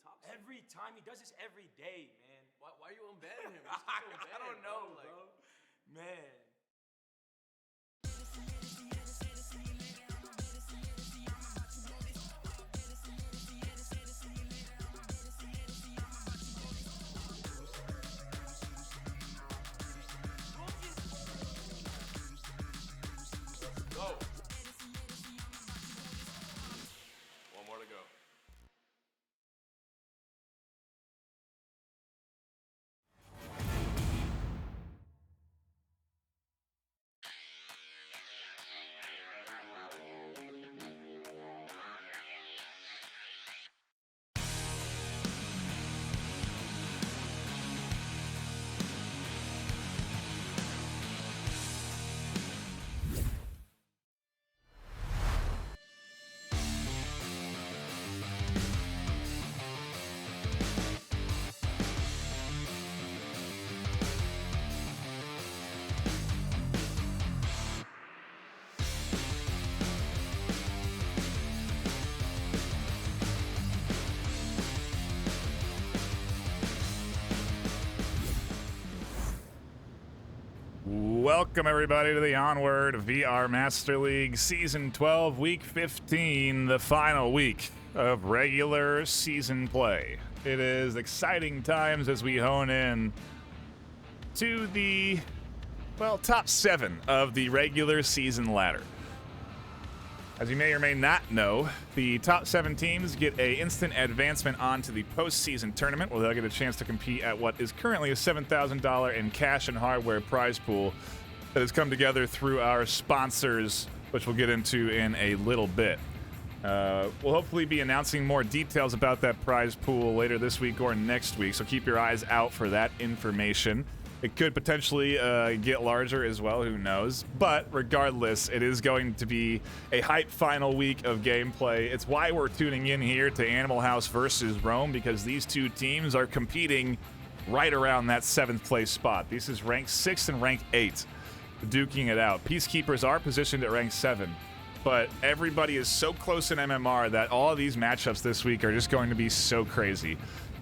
top 7. Every time. He does this every day, man. Why are you unbanning him? I don't know, bro. Man. Go. One more to go. Welcome, everybody, to the Onward VR Master League Season 12, Week 15, the final week of regular season play. It is exciting times as we hone in to the, well, top 7 of the regular season ladder. As you may or may not know, the top 7 teams get an instant advancement onto the postseason tournament, where they'll get a chance to compete at what is currently a $7,000 in cash and hardware prize pool that has come together through our sponsors, which we'll get into in a little bit. We'll hopefully be announcing more details about that prize pool later this week or next week, so keep your eyes out for that information. It could potentially get larger as well, who knows? But regardless, it is going to be a hype final week of gameplay. It's why we're tuning in here to Animal House versus Rome, because these two teams are competing right around that 7th place spot. This is ranked 6 and ranked 8, duking it out. Peacekeepers are positioned at rank 7, but everybody is so close in MMR that all of these matchups this week are just going to be so crazy.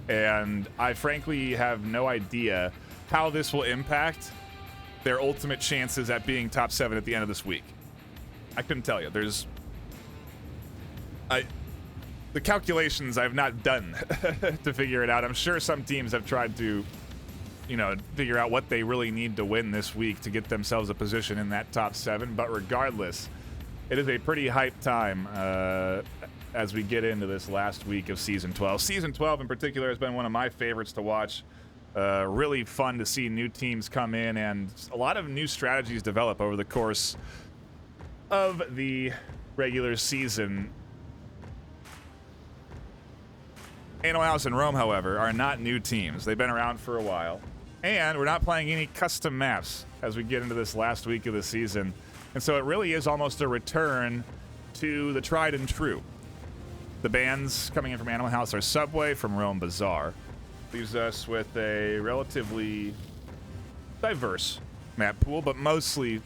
And I frankly have no idea how this will impact their ultimate chances at being top 7 at the end of this week. I couldn't tell you. The calculations I've not done to figure it out. I'm sure some teams have tried to, figure out what they really need to win this week to get themselves a position in that top 7. But regardless, it is a pretty hype time as we get into this last week of Season 12. Season 12 in particular has been one of my favorites to watch. Really fun to see new teams come in and a lot of new strategies develop over the course of the regular season. Animal House and Rome, however, are not new teams. They've been around for a while. And we're not playing any custom maps as we get into this last week of the season. And so it really is almost a return to the tried and true. The bans coming in from Animal House are Subway from Rome Bazaar. Leaves us with a relatively diverse map pool, but mostly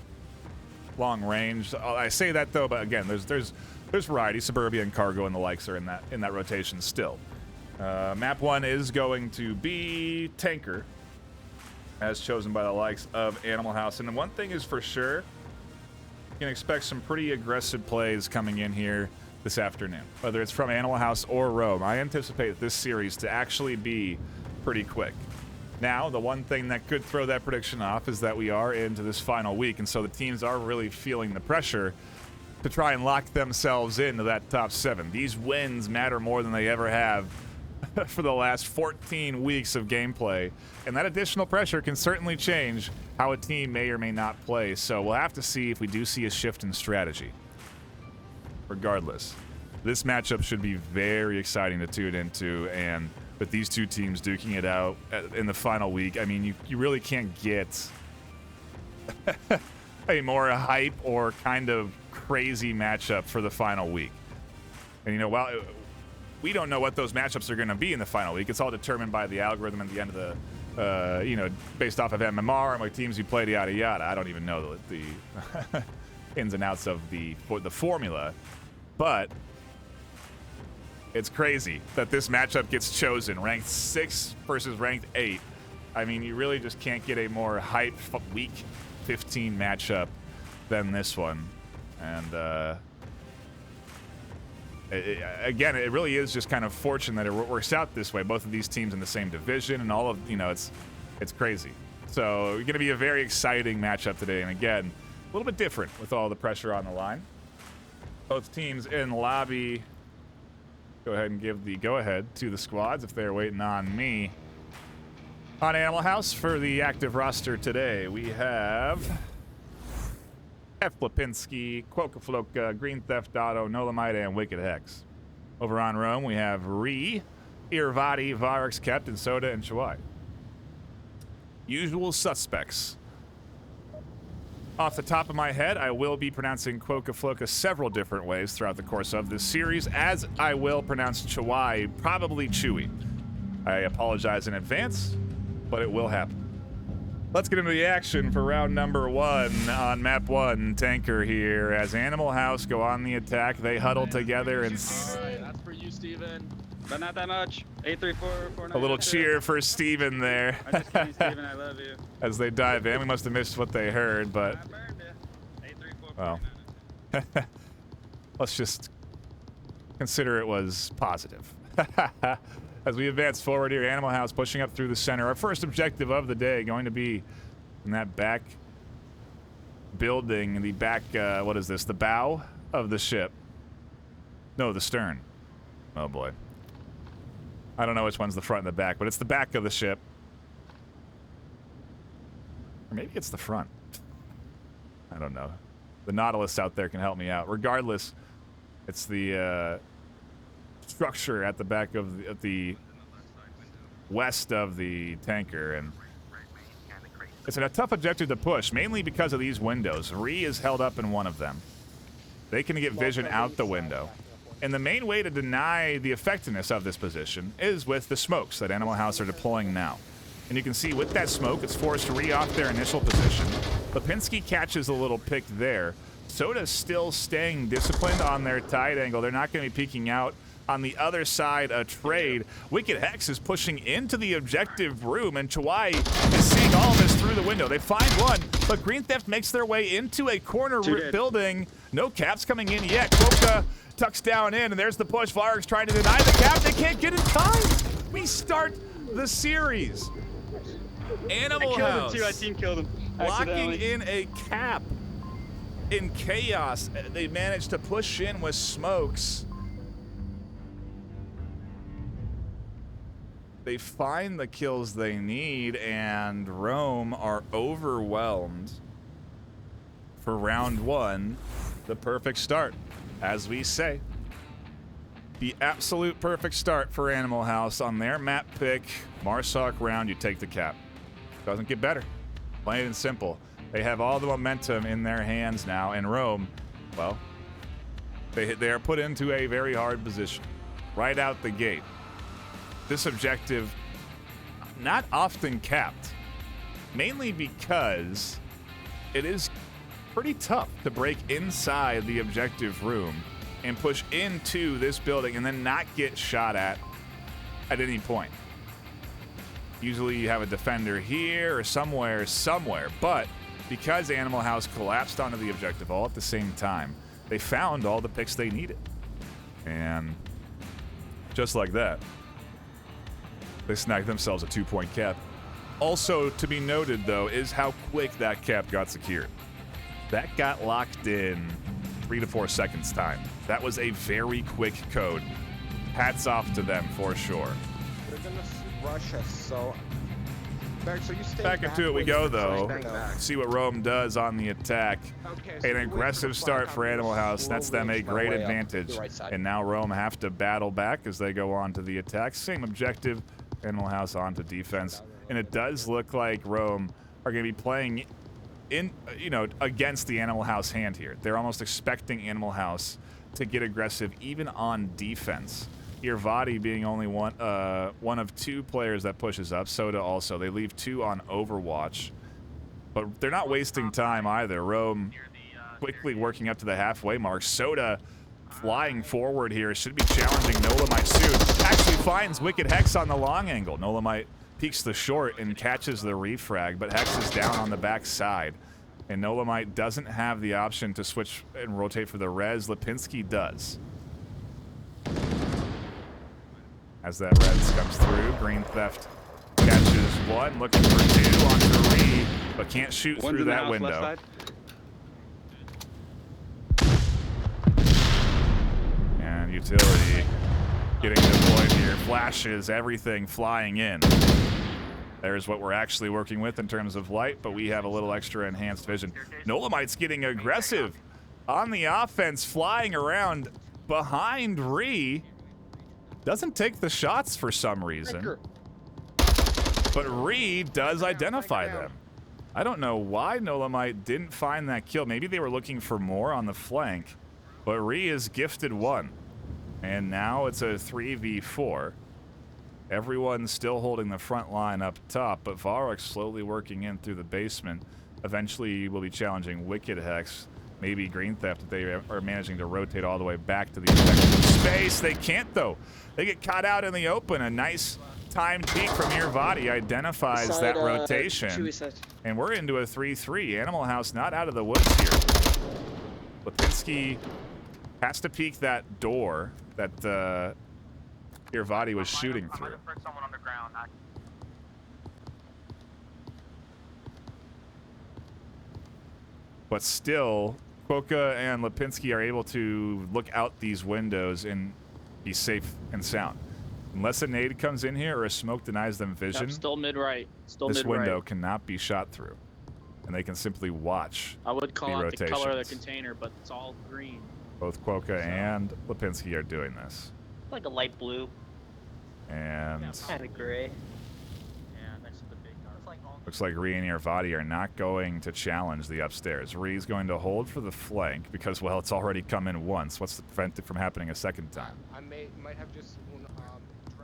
long range. I say that though, but again, there's variety. Suburbia and Cargo and the likes are in that rotation still. Map 1 is going to be Tanker, as chosen by the likes of Animal House. And one thing is for sure, you can expect some pretty aggressive plays coming in here this afternoon, whether it's from Animal House or Rome. I anticipate this series to actually be pretty quick. Now, the one thing that could throw that prediction off is that we are into this final week, and so the teams are really feeling the pressure to try and lock themselves into that top 7. These wins matter more than they ever have for the last 14 weeks of gameplay, and that additional pressure can certainly change how a team may or may not play, so we'll have to see if we do see a shift in strategy. Regardless, this matchup should be very exciting to tune into, and with these two teams duking it out in the final week, I mean, you really can't get a more hype or kind of crazy matchup for the final week. And, while we don't know what those matchups are going to be in the final week, it's all determined by the algorithm at the end of the, based off of MMR and what teams you played, yada, yada. I don't even know the ins and outs of the formula. But It's crazy that this matchup gets chosen. Ranked 6 versus ranked 8. I mean, you really just can't get a more hype week 15 matchup than this one. And again, it really is just kind of fortune that it works out this way. Both of these teams in the same division, and all of, it's crazy. So it's going to be a very exciting matchup today. And again, a little bit different with all the pressure on the line. Both teams in lobby. Go ahead and give the go-ahead to the squads if they're waiting on me. On Animal House for the active roster today, we have F. Lipinski, Quokafloka, Green Theft Auto, Nolamite, and Wicked Hex. Over on Rome, we have Ree, Irvati, Varix, Captain Soda, and Chawai. Usual suspects. Off the top of my head, I will be pronouncing Quokafloka several different ways throughout the course of this series, as I will pronounce Chawai probably Chewy. I apologize in advance, but it will happen. Let's get into the action for round number 1 on map 1. Tanker here as Animal House go on the attack. They huddle together and All right, that's for you, Steven. But not that much. 83449. a little cheer for Steven there. I'm just kidding, Steven. I love you. As they dive in. We must have missed what they heard, but I burned it. 83449. well, let's just consider it was positive. As we advance forward here, Animal House pushing up through the center. Our first objective of the day going to be in that back building, the back, what is this? The bow of the ship. No, the stern. Oh boy. I don't know which one's the front and the back, but it's the back of the ship. Or maybe it's the front. I don't know. The Nautilus out there can help me out. Regardless, it's the structure at the back of the west of the tanker, and it's a tough objective to push, mainly because of these windows. Ree is held up in one of them. They can get vision out the window. And the main way to deny the effectiveness of this position is with the smokes that Animal House are deploying now. And you can see with that smoke, it's forced Ree off their initial position. Lipinski catches a little pick there. Soda's still staying disciplined on their tight angle. They're not going to be peeking out. On the other side, a trade. Wicked Hex is pushing into the objective room, and Chawai is seeing all of this through the window. They find one, but Green Theft makes their way into a corner building. No caps coming in yet. Quokka tucks down in, and there's the push. Varix trying to deny the cap. They can't get in time. We start the series. Animal House I team killed him. locking in a cap in chaos. They managed to push in with smokes. They find the kills they need, and Rome are overwhelmed for round 1. The perfect start, as we say. The absolute perfect start for Animal House on their map pick. Marsoc round, you take the cap. Doesn't get better. Plain and simple. They have all the momentum in their hands now, and Rome, well, they are put into a very hard position right out the gate. This objective not often capped, mainly because it is pretty tough to break inside the objective room and push into this building and then not get shot at any point. Usually you have a defender here or somewhere, but because Animal House collapsed onto the objective all at the same time, they found all the picks they needed. And just like that, they snagged themselves a 2-point cap. Also to be noted, though, is how quick that cap got secured. That got locked in 3 to 4 seconds time. That was a very quick code. Hats off to them for sure. They're gonna rush us, so... So you stay Back into it we go, though. Back. See what Rome does on the attack. Okay, so An we wait aggressive for start for Animal House. That's them a great way up advantage. the right side. And now Rome have to battle back as they go on to the attack. Same objective. Animal House on to defense. And it does look like Rome are going to be playing in, against the Animal House hand here. They're almost expecting Animal House to get aggressive even on defense. Irvati being only one of 2 players that pushes up. Soda also. They leave 2 on Overwatch. But they're not wasting time either. Rome quickly working up to the halfway mark. Soda flying forward here. Should be challenging Nolamite soon. Actually finds Wicked Hex on the long angle. Nolamite peeks the short and catches the refrag, but Hex is down on the back side. And Nolamite doesn't have the option to switch and rotate for the res. Lipinski does. As that res comes through, Green Theft catches one, looking for two on three, but can't shoot One's through in the that house, left window. side. And utility getting deployed here. Flashes, everything flying in. There's what we're actually working with in terms of light, but we have a little extra enhanced vision. Nolamite's getting aggressive on the offense, flying around behind Ree. Doesn't take the shots for some reason. But Ree does identify them. I don't know why Nolamite didn't find that kill. Maybe they were looking for more on the flank. But Ree is gifted one. And now it's a 3v4. Everyone's still holding the front line up top, but Varrock slowly working in through the basement. Eventually will be challenging Wicked Hex. Maybe Green Theft if they are managing to rotate all the way back to the effective space. They can't though. They get caught out in the open. A nice timed peek from Irvadi identifies that rotation. And we're into a 3-3. Animal House not out of the woods here. Lipinski has to peek that door that Irvadi was shooting through. But still, Quokka and Lipinski are able to look out these windows and be safe and sound. Unless a nade comes in here or a smoke denies them vision, Still mid right. Still this mid window right. cannot be shot through. And they can simply watch I would call the out the color of the rotations. container, but it's all green. Both Quokka and Lipinski are doing this. Like a light blue. And Kind of gray. Yeah, next to the big car. looks like Ree and Irvadi are not going to challenge the upstairs. Ree's going to hold for the flank because, well, it's already come in once. What's to prevent it from happening a second time? I might have just.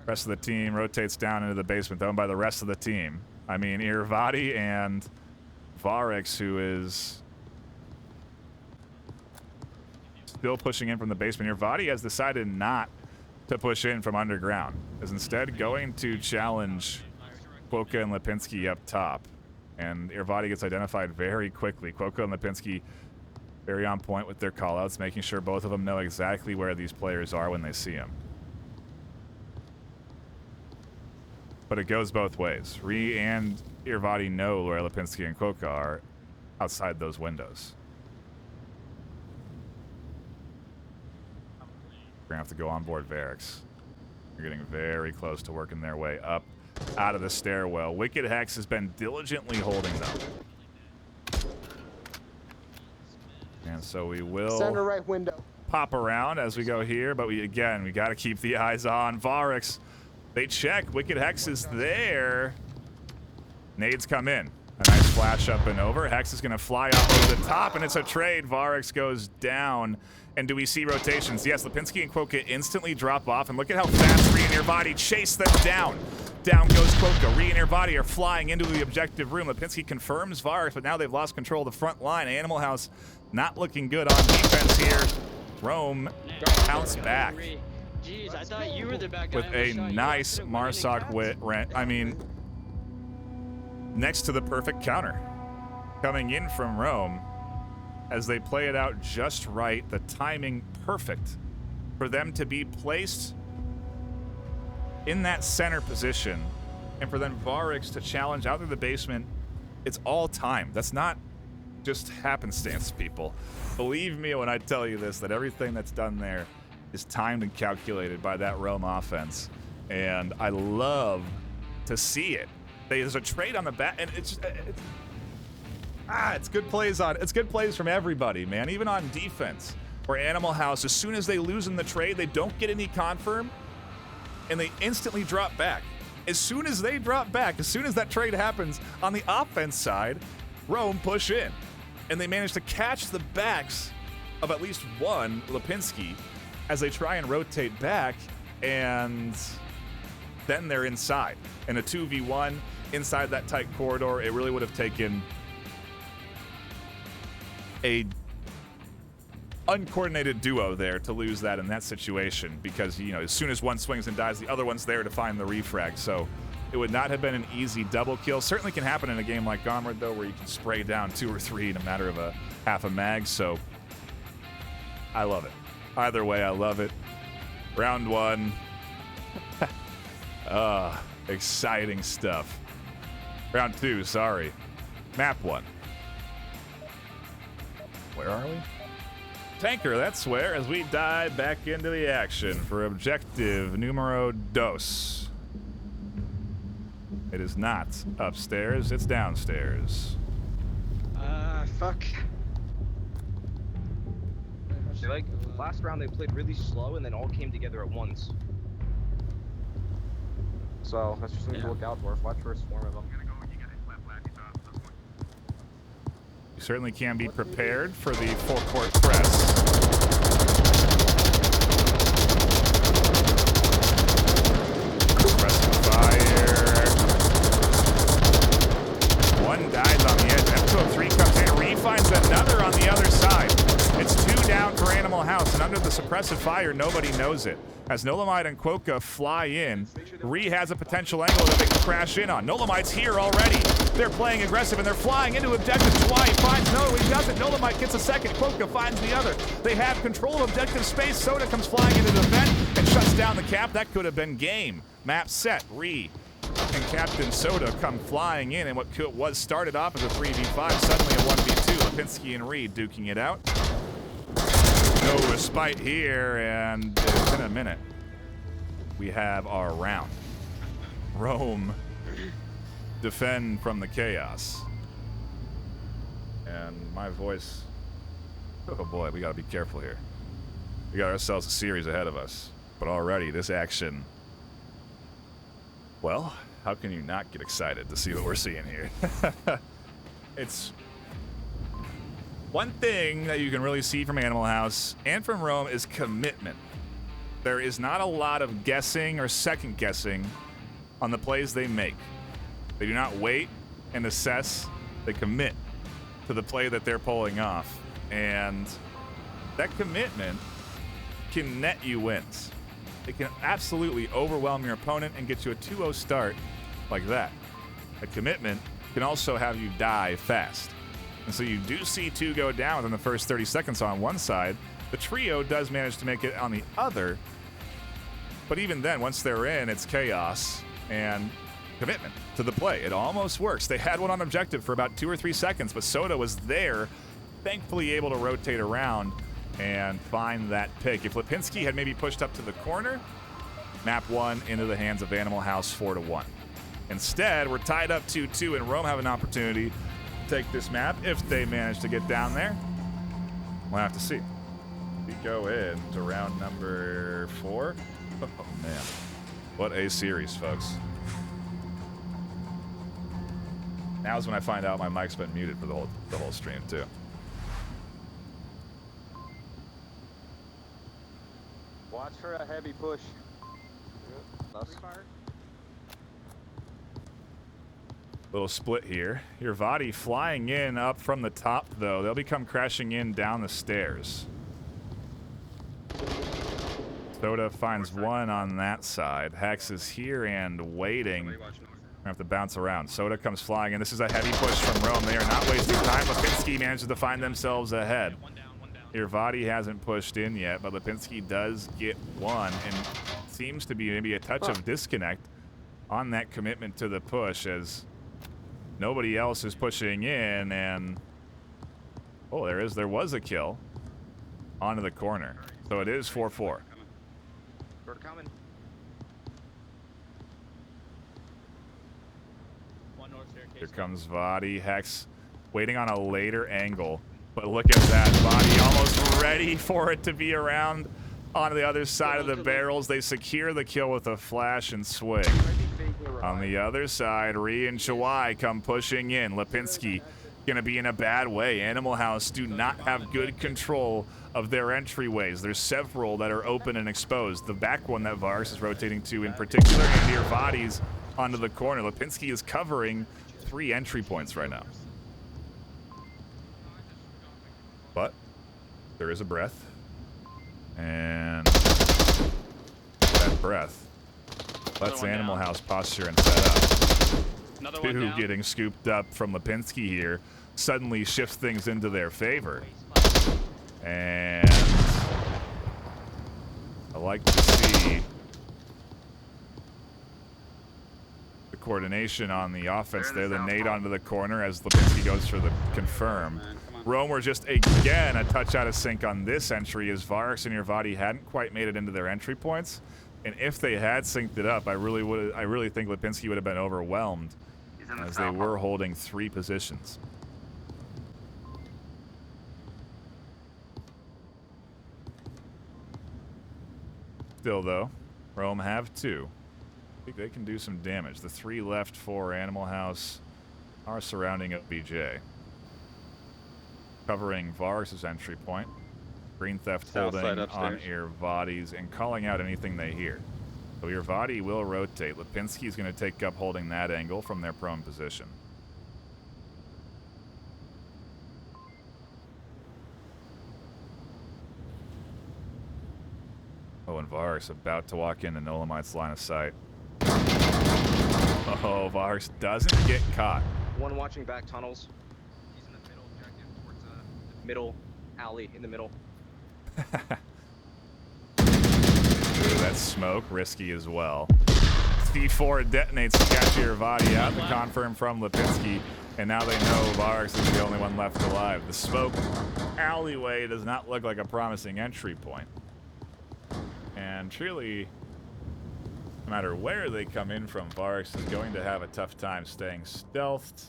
Rest of the team rotates down into the basement, owned by the rest of the team. I mean, Irvadi and Varix, who is still pushing in from the basement. Irvadi has decided not to push in from underground, is instead going to challenge Quokka and Lipinski up top. And Irvadi gets identified very quickly. Quokka and Lipinski very on point with their callouts, making sure both of them know exactly where these players are when they see them. But it goes both ways. Ree and Irvadi know where Lipinski and Quokka are outside those windows. We're going to have to go on board Varix. They're getting very close to working their way up out of the stairwell. Wicked Hex has been diligently holding them. And so we will Center right window. pop around as we go here, but we got to keep the eyes on Varix. They check. Wicked Hex is there. Nades come in. A nice flash up and over. Hex is going to fly up over the top, and it's a trade. Varix goes down. And do we see rotations? Yes, Lipinski and Quokka instantly drop off, and look at how fast Ree and Irvadi chase them down. Down goes Quokka. Ree and Irvadi are flying into the objective room. Lipinski confirms Varix, but now they've lost control of the front line. Animal House not looking good on defense here. Rome bounce back Jeez, I thought you were the bad guy. with a nice Marsoc next to the perfect counter. Coming in from Rome as they play it out just right, the timing perfect for them to be placed in that center position and for then Varix to challenge out through the basement. It's all time. That's not just happenstance, people. Believe me when I tell you this, that everything that's done there is timed and calculated by that Rome offense. And I love to see it. There's a trade on the back, and it's good plays it's good plays from everybody, man. Even on defense, where Animal House, as soon as they lose in the trade, they don't get any confirm, and they instantly drop back. As soon as they drop back, as soon as that trade happens on the offense side, Rome push in, and they manage to catch the backs of at least one Lipinski as they try and rotate back, and then they're inside. In a 2v1 inside that tight corridor, it really would have taken a uncoordinated duo there to lose that in that situation because, you know, as soon as one swings and dies, the other one's there to find the refrag. So it would not have been an easy double kill. Certainly can happen in a game like Armored, though, where you can spray down 2 or 3 in a matter of a half a mag. So I love it. Either way, I love it. Round 1. Exciting stuff. Round 2, sorry. Map 1. Where are we? Tanker, that's where, as we dive back into the action for objective numero dos. It is not upstairs, it's downstairs. Fuck. Like, last round they played really slow and then all came together at once. So, that's just something to look out for. Watch for a swarm of them. You certainly can be prepared for the full-court press. Press fire. One dies on the edge. F203 comes in. Ree finds another on the other side. It's 2 down for Animal House, and under the suppressive fire, nobody knows it. As Nolamide and Quokka fly in, Ree has a potential angle that they can crash in on. Nolamide's here already. They're playing aggressive, and they're flying into objective. Chawai finds no, he doesn't. Nolamide gets a second. Quokka finds the other. They have control of objective space. Soda comes flying into the vent and shuts down the cap. That could have been game. Map set. Ree and Captain Soda come flying in, and what was started off as a 3v5, suddenly a 1v2. Lipinski and Ree duking it out. No respite here, and in a minute, we have our round. Rome defend from the chaos. And my voice, oh boy, we gotta be careful here. We got ourselves a series ahead of us. But already, this action, well, how can you not get excited to see what we're seeing here? It's one thing that you can really see from Animal House and from Rome is commitment. There is not a lot of guessing or second guessing on the plays they make. They do not wait and assess. They commit to the play that they're pulling off. And that commitment can net you wins. It can absolutely overwhelm your opponent and get you a 2-0 start like that. A commitment can also have you die fast. And so you do see 2 go down within the first 30 seconds on one side. The trio does manage to make it on the other. But even then, once they're in, it's chaos and commitment to the play. It almost works. They had one on objective for about 2 or 3 seconds, but Soda was there, thankfully able to rotate around and find that pick. If Lipinski had maybe pushed up to the corner, map 1 into the hands of Animal House 4-1. Instead, we're tied up 2-2, and Rome have an opportunity to take this map if they manage to get down there. We'll have to see. We go into round number 4. Oh, man. What a series, folks. Now's when I find out my mic's been muted for the whole stream, too. Watch for a heavy push. Little split here. Irvadi flying in up from the top, though. They'll be come crashing in down the stairs. Soda finds one on that side. Hex is here and waiting. We're gonna have to bounce around. Soda comes flying in. This is a heavy push from Rome. They are not wasting time. Lipinski manages to find themselves ahead. Irvadi hasn't pushed in yet, but Lipinski does get one, and seems to be maybe a touch of disconnect on that commitment to the push as nobody else is pushing in, and oh, there was a kill onto the corner. So it is 4-4. Bird coming. One north staircase. Here comes Vadi. Hex waiting on a later angle. But look at that. Vadi almost ready for it to be around onto the other side of the barrels. They secure the kill with a flash and swing. On the other side, Ree and Chawai come pushing in. Lipinski gonna be in a bad way. Animal House do not have good control of their entryways. There's several that are open and exposed. The back one that Varus is rotating to in particular, and near Vadi's onto the corner. Lipinski is covering 3 entry points right now. But There is a breath. And that breath lets one Animal down. House posture and set up. Another one Two down. getting scooped up from Lipinski here suddenly shifts things into their favor. And I like to see the coordination on the offense there. The nade onto the corner as Lipinski goes for the confirm. Man, come on. Romer just again a touch out of sync on this entry as Varix and Irvadi hadn't quite made it into their entry points. And if they had synced it up, I really think Lipinski would have been overwhelmed as they were holding 3 positions. Still though, Rome have 2. I think they can do some damage. The 3 left for Animal House are surrounding OBJ. Covering Varus' entry point. Green Theft South holding side on upstairs. Irvadi's and calling out anything they hear. So Irvadi will rotate. Lipinski's going to take up holding that angle from their prone position. Oh, and Varus about to walk into Nolamite's line of sight. Oh, Varus doesn't get caught. One watching back tunnels. He's in the middle, objective towards the middle alley in the middle. Ooh, that's smoke, risky as well. C4 detonates to catch Irvadi out. The confirm from Lipinski, and now they know Varix is the only one left alive. The smoke alleyway does not look like a promising entry point. And truly, no matter where they come in from, Varix is going to have a tough time staying stealthed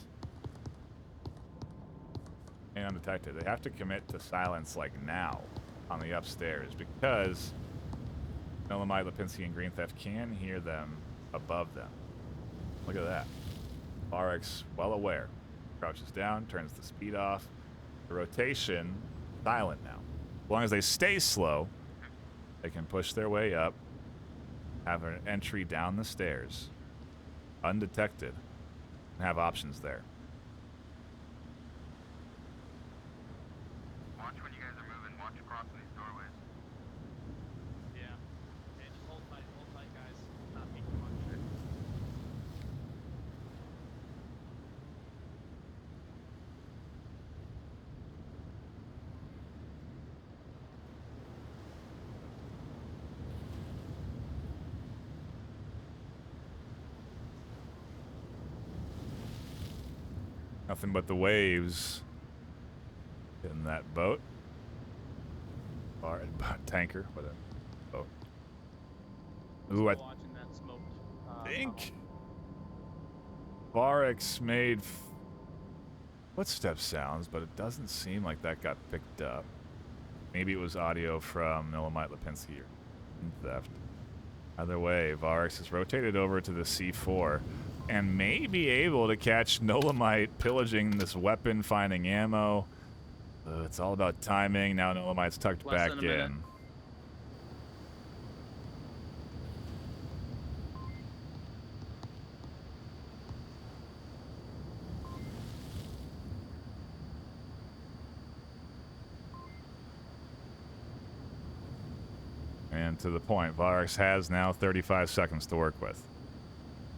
and undetected. They have to commit to silence like now on the upstairs because Nolamite, Lipinski, and Green Theft can hear them above them. Look at that. Varix, well aware. Crouches down, turns the speed off. The rotation, silent now. As long as they stay slow, they can push their way up, have an entry down the stairs, undetected, and have options there. Watch when you guys are moving. Watch across these doorways. Yeah. Okay, just hold tight, guys. Not be too much. Nothing but the waves in that boat. Or tanker, whatever. Boat. Ooh, I Watching that smoke. think Varix made footstep sounds, but it doesn't seem like that got picked up. Maybe it was audio from Nolamite, Lipinski, or Theft. Either way, Varix is rotated over to the C4 and may be able to catch Nolamite pillaging this weapon, finding ammo. It's all about timing. Now Nolamite's tucked Less back than a minute. in. And to the point, Varix has now 35 seconds to work with.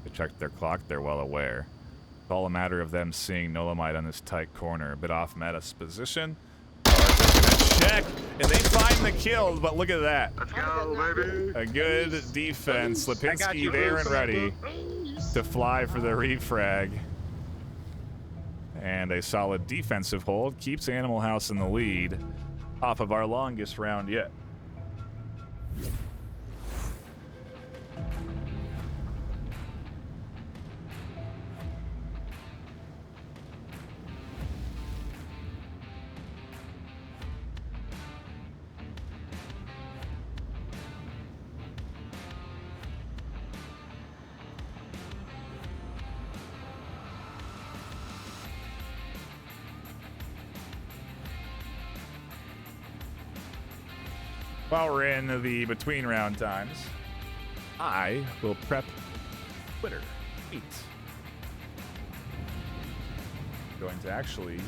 They checked their clock, they're well aware. It's all a matter of them seeing Nolamite on this tight corner, a bit off Meta's position. Varix is gonna check, and they find the kill, but look at that. Let's go, baby. A good defense. Lipinski there and ready to fly for the refrag. And a solid defensive hold keeps Animal House in the lead off of our longest round yet. While we're in the between round times, I will prep Twitter tweets. Going to actually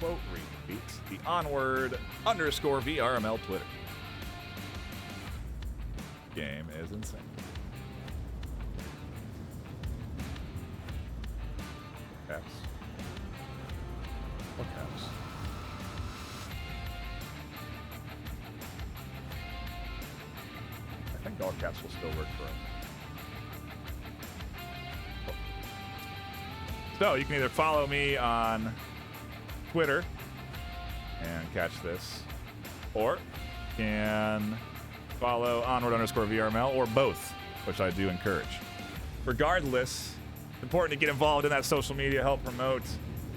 quote repeat, the Onward_VRML Twitter. Game is insane. Caps. What caps? I think all caps will still work for him. So you can either follow me on Twitter and catch this, or you can follow Onward_VRML, or both, which I do encourage. Regardless, it's important to get involved in that social media, help promote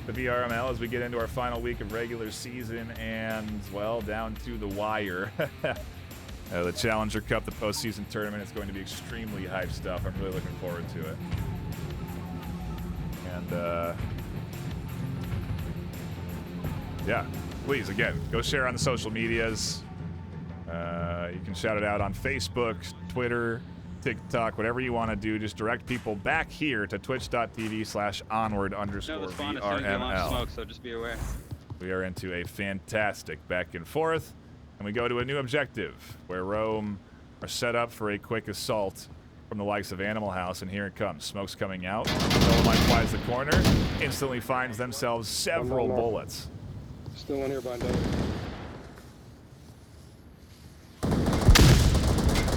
the VRML as we get into our final week of regular season and, well, down to the wire. The Challenger Cup, the postseason tournament, is going to be extremely hype stuff. I'm really looking forward to it. And, yeah, please, again, go share on the social medias. You can shout it out on Facebook, Twitter, TikTok, whatever you want to do. Just direct people back here to twitch.tv/onward_VRML. Smoke, so just be aware. We are into a fantastic back and forth, and we go to a new objective where Rome are set up for a quick assault from the likes of Animal House, and here it comes. Smoke's coming out. Dolomite flies the corner, instantly finds themselves several bullets. Still in here, Bondo.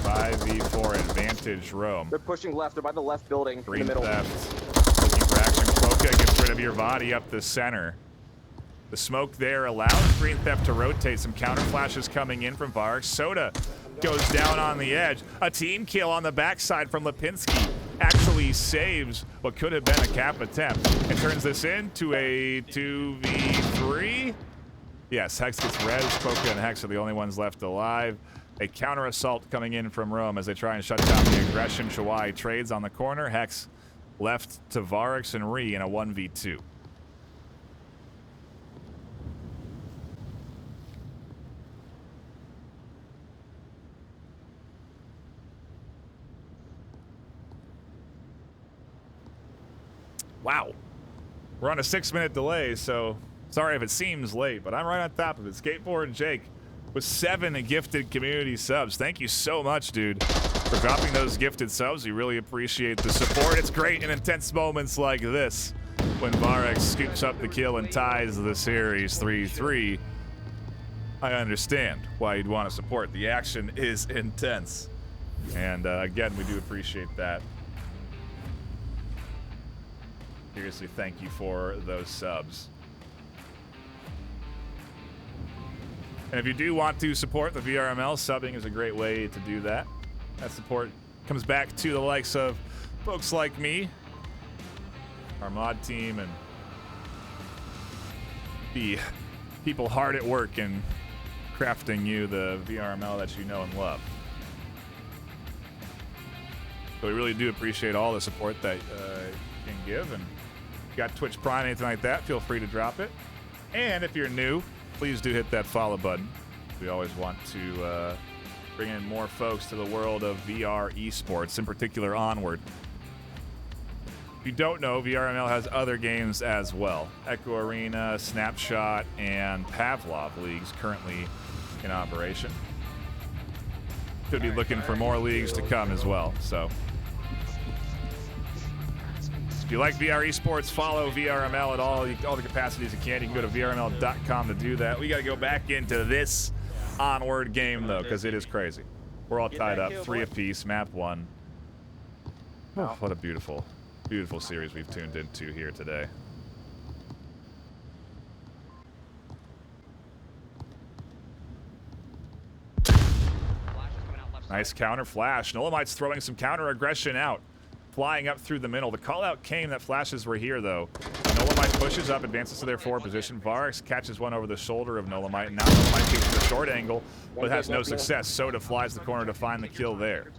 5v4 advantage, Rome. They're pushing left. They're by the left building Green in the middle. theft. Looking for action. Quokka gets rid of your body up the center. The smoke there allows Green Theft to rotate. Some counter flashes coming in from Varg. Soda goes down on the edge. A team kill on the backside from Lipinski. Actually saves what could have been a cap attempt and turns this into a 2v3. Yes, Hex gets res. Quokka and Hex are the only ones left alive. A counter assault coming in from Rome as they try and shut down the aggression. Shawai trades on the corner. Hex left to Varix and Ree in a 1v2. Wow. We're on a 6-minute delay, so sorry if it seems late, but I'm right on top of it. Skateboard Jake with 7 gifted community subs. Thank you so much, dude, for dropping those gifted subs. We really appreciate the support. It's great in intense moments like this when Varex scoops up the kill and ties the series 3-3. I understand why you'd want to support. The action is intense. And again, we do appreciate that. Seriously, thank you for those subs. And if you do want to support the VRML, subbing is a great way to do that. That support comes back to the likes of folks like me, our mod team, and the people hard at work in crafting you the VRML that you know and love. So we really do appreciate all the support that you can give. And if you got Twitch Prime, anything like that, feel free to drop it. And if you're new, please do hit that follow button. We always want to bring in more folks to the world of VR esports, in particular Onward. If you don't know, VRML has other games as well. Echo Arena, Snapshot, and Pavlov leagues currently in operation. Could be looking for more leagues to come as well. So if you like VR esports, follow VRML at all the capacities you can. You can go to VRML.com to do that. We got to go back into this Onward game, though, because it is crazy. We're all tied up, 3 apiece, map 1. Oh, what a beautiful, beautiful series we've tuned into here today. Nice counter flash. Nolomite's throwing some counter aggression out. Flying up through the middle. The call out came that flashes were here, though. Nolomite pushes up, advances to their forward position. Varix catches one over the shoulder of Nolomite. And now Nolomite takes the short angle, but has no success. Soda flies the corner to find the kill there.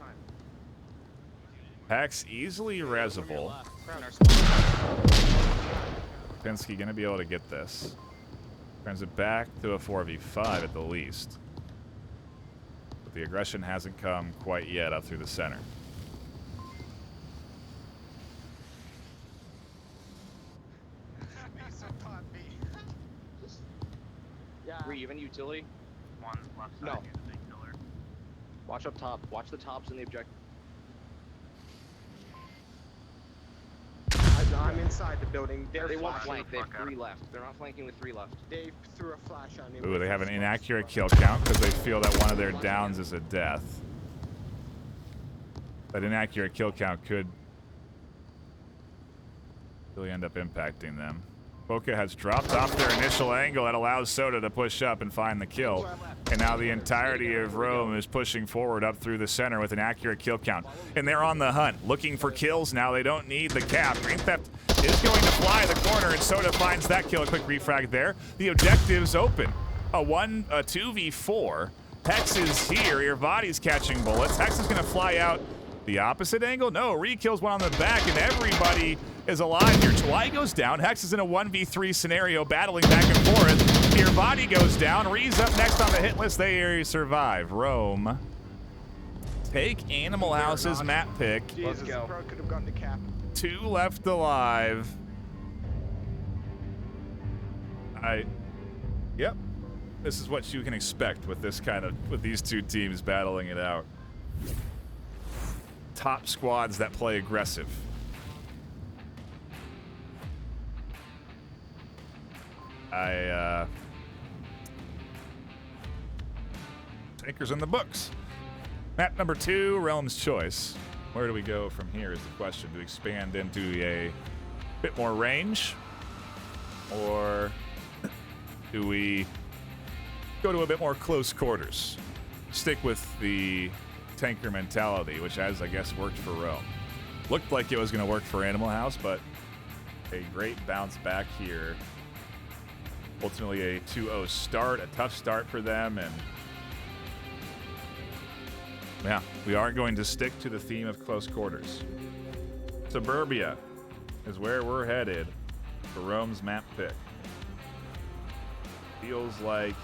Hex easily resable. Pinsky gonna be able to get this. Turns it back to a 4v5 at the least. But the aggression hasn't come quite yet up through the center. Were you even utility? One left side No. near the big pillar. Watch up top. Watch the tops in the objective. I'm inside the building. They won't flashing. flank. They have 3 left. They're not flanking with 3 left. They threw a flash on me. Ooh, with they have an their inaccurate smoke. kill count because they feel that one of their downs is a death. That inaccurate kill count could really end up impacting them. Boca has dropped off their initial angle that allows Soda to push up and find the kill. And now the entirety of Rome is pushing forward up through the center with an accurate kill count. And they're on the hunt, looking for kills now. They don't need the cap. Green Theft is going to fly the corner, and Soda finds that kill. A quick refrag there. The objective's open. A 2v4. Hex is here. Your body's catching bullets. Hex is going to fly out the opposite angle. No, Re-kills one on the back, and everybody is alive here. July goes down. Hex is in a 1v3 scenario, battling back and forth. Your body goes down. Ree's up next on the hit list. They survive. Rome take Animal House's map pick. Jesus, go. bro could have gone to cap. 2 left alive. Yep. This is what you can expect with with these two teams battling it out. Top squads that play aggressive. Tankers in the books. Map number 2, Realm's Choice. Where do we go from here is the question. Do we expand into a bit more range? Or do we go to a bit more close quarters? Stick with the tanker mentality, which has, I guess, worked for Rome. Looked like it was going to work for Animal House, but a great bounce back here. Ultimately a 2-0 start, a tough start for them, and yeah, we are going to stick to the theme of close quarters. Suburbia is where we're headed for Rome's map pick. Feels like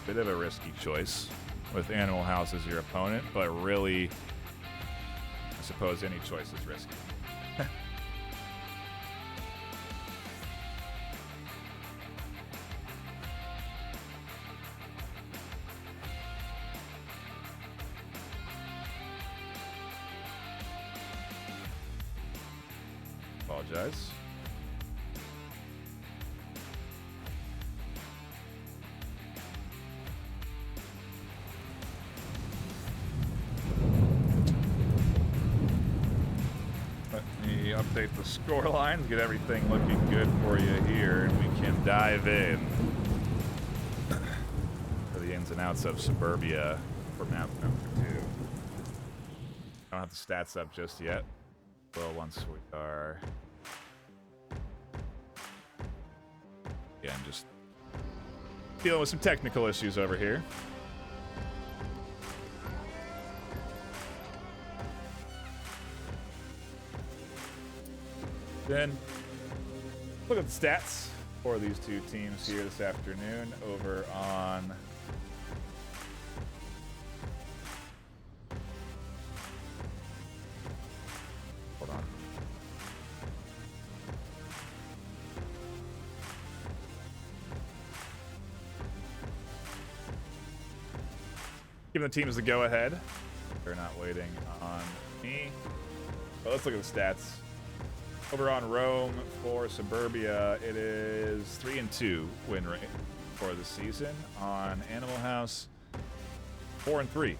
a bit of a risky choice with Animal House as your opponent, but really, I suppose any choice is risky. Apologize. Let me update the score lines, get everything looking good for you here, and we can dive in to the ins and outs of Suburbia for map number 2. I don't have the stats up just yet. Well, once we are, again, just dealing with some technical issues over here. Then look at the stats for these two teams here this afternoon over on giving the teams the go-ahead. They're not waiting on me. But let's look at the stats. Over on Rome for Suburbia, it is 3-2 win rate for the season. On Animal House, 4-3.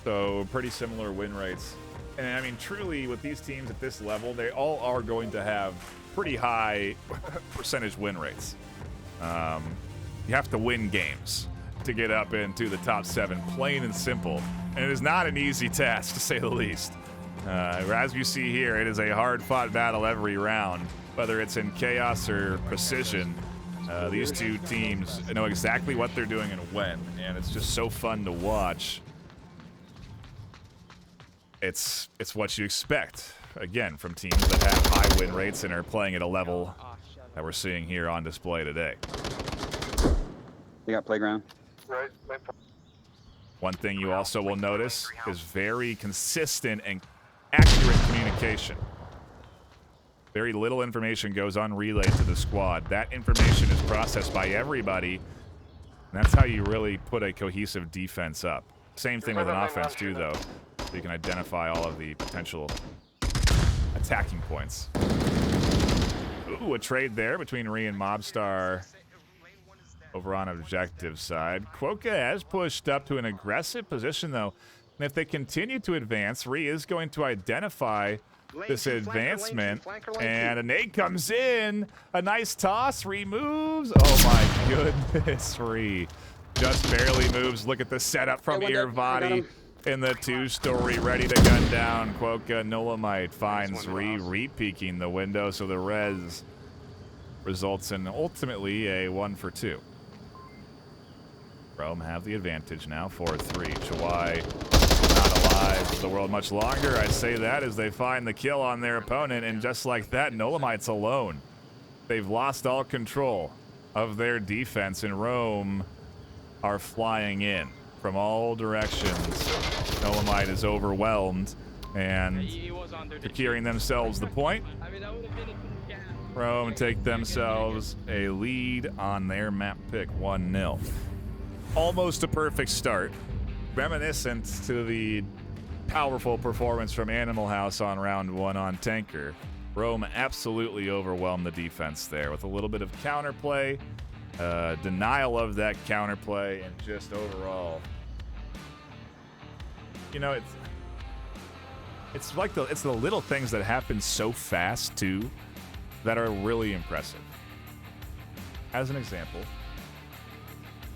So pretty similar win rates. And I mean, truly, with these teams at this level, they all are going to have pretty high percentage win rates. You have to win games to get up into the top 7, plain and simple. And it is not an easy task, to say the least. As you see here, it is a hard-fought battle every round, whether it's in chaos or precision. These two teams know exactly what they're doing and when, and it's just so fun to watch. It's what you expect, again, from teams that have high win rates and are playing at a level that we're seeing here on display today. They got playground. Right. One thing you also will notice is very consistent and accurate communication. Very little information goes unrelayed to the squad. That information is processed by everybody. And that's how you really put a cohesive defense up. Same thing with an offense too, though. So you can identify all of the potential attacking points. Ooh, a trade there between Ree and Mobstar over on objective side. Quokka has pushed up to an aggressive position, though. And if they continue to advance, Ree is going to identify this advancement. And a nade comes in. A nice toss. Ree moves. Oh, my goodness. Ree just barely moves. Look at the setup from Irvadi in the two-story, ready to gun down. Quokka Nolamite finds Ree re-peeking the window, so the res results in ultimately a 1 for 2. Rome have the advantage now, 4-3. Chawai not alive for the world much longer. I say that as they find the kill on their opponent, and just like that, Nolamite's alone. They've lost all control of their defense, and Rome are flying in from all directions. Nolamite is overwhelmed and securing themselves the point. Rome take themselves a lead on their map pick, 1-0. Almost a perfect start. Reminiscent to the powerful performance from Animal House on round 1 on Tanker. Rome absolutely overwhelmed the defense there with a little bit of counterplay, denial of that counterplay, and just overall, you know, it's like it's the little things that happen so fast too that are really impressive. As an example,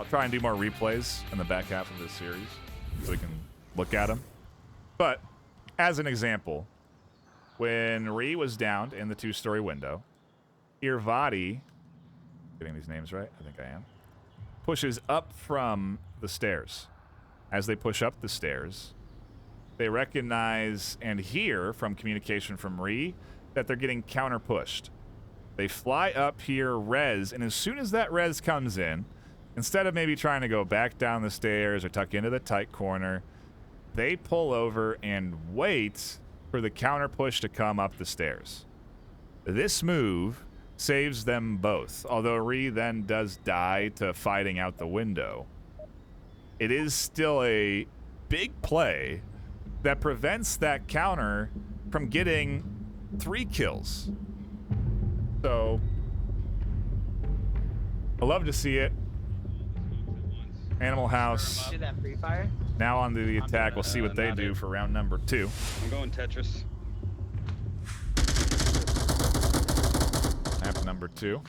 I'll try and do more replays in the back half of this series so we can look at them. But as an example, when Ree was downed in the two-story window, Irvadi, getting these names right, I think I am, pushes up from the stairs. As they push up the stairs, they recognize and hear from communication from Ree that they're getting counter-pushed. They fly up here, res, and as soon as that res comes in, instead of maybe trying to go back down the stairs or tuck into the tight corner, they pull over and wait for the counter push to come up the stairs. This move saves them both, although Ree then does die to fighting out the window. It is still a big play that prevents that counter from getting 3 kills. So, I love to see it. Animal House Do that free fire. now on the attack. We'll see what they do for round number 2. I'm going Tetris. Map number 2.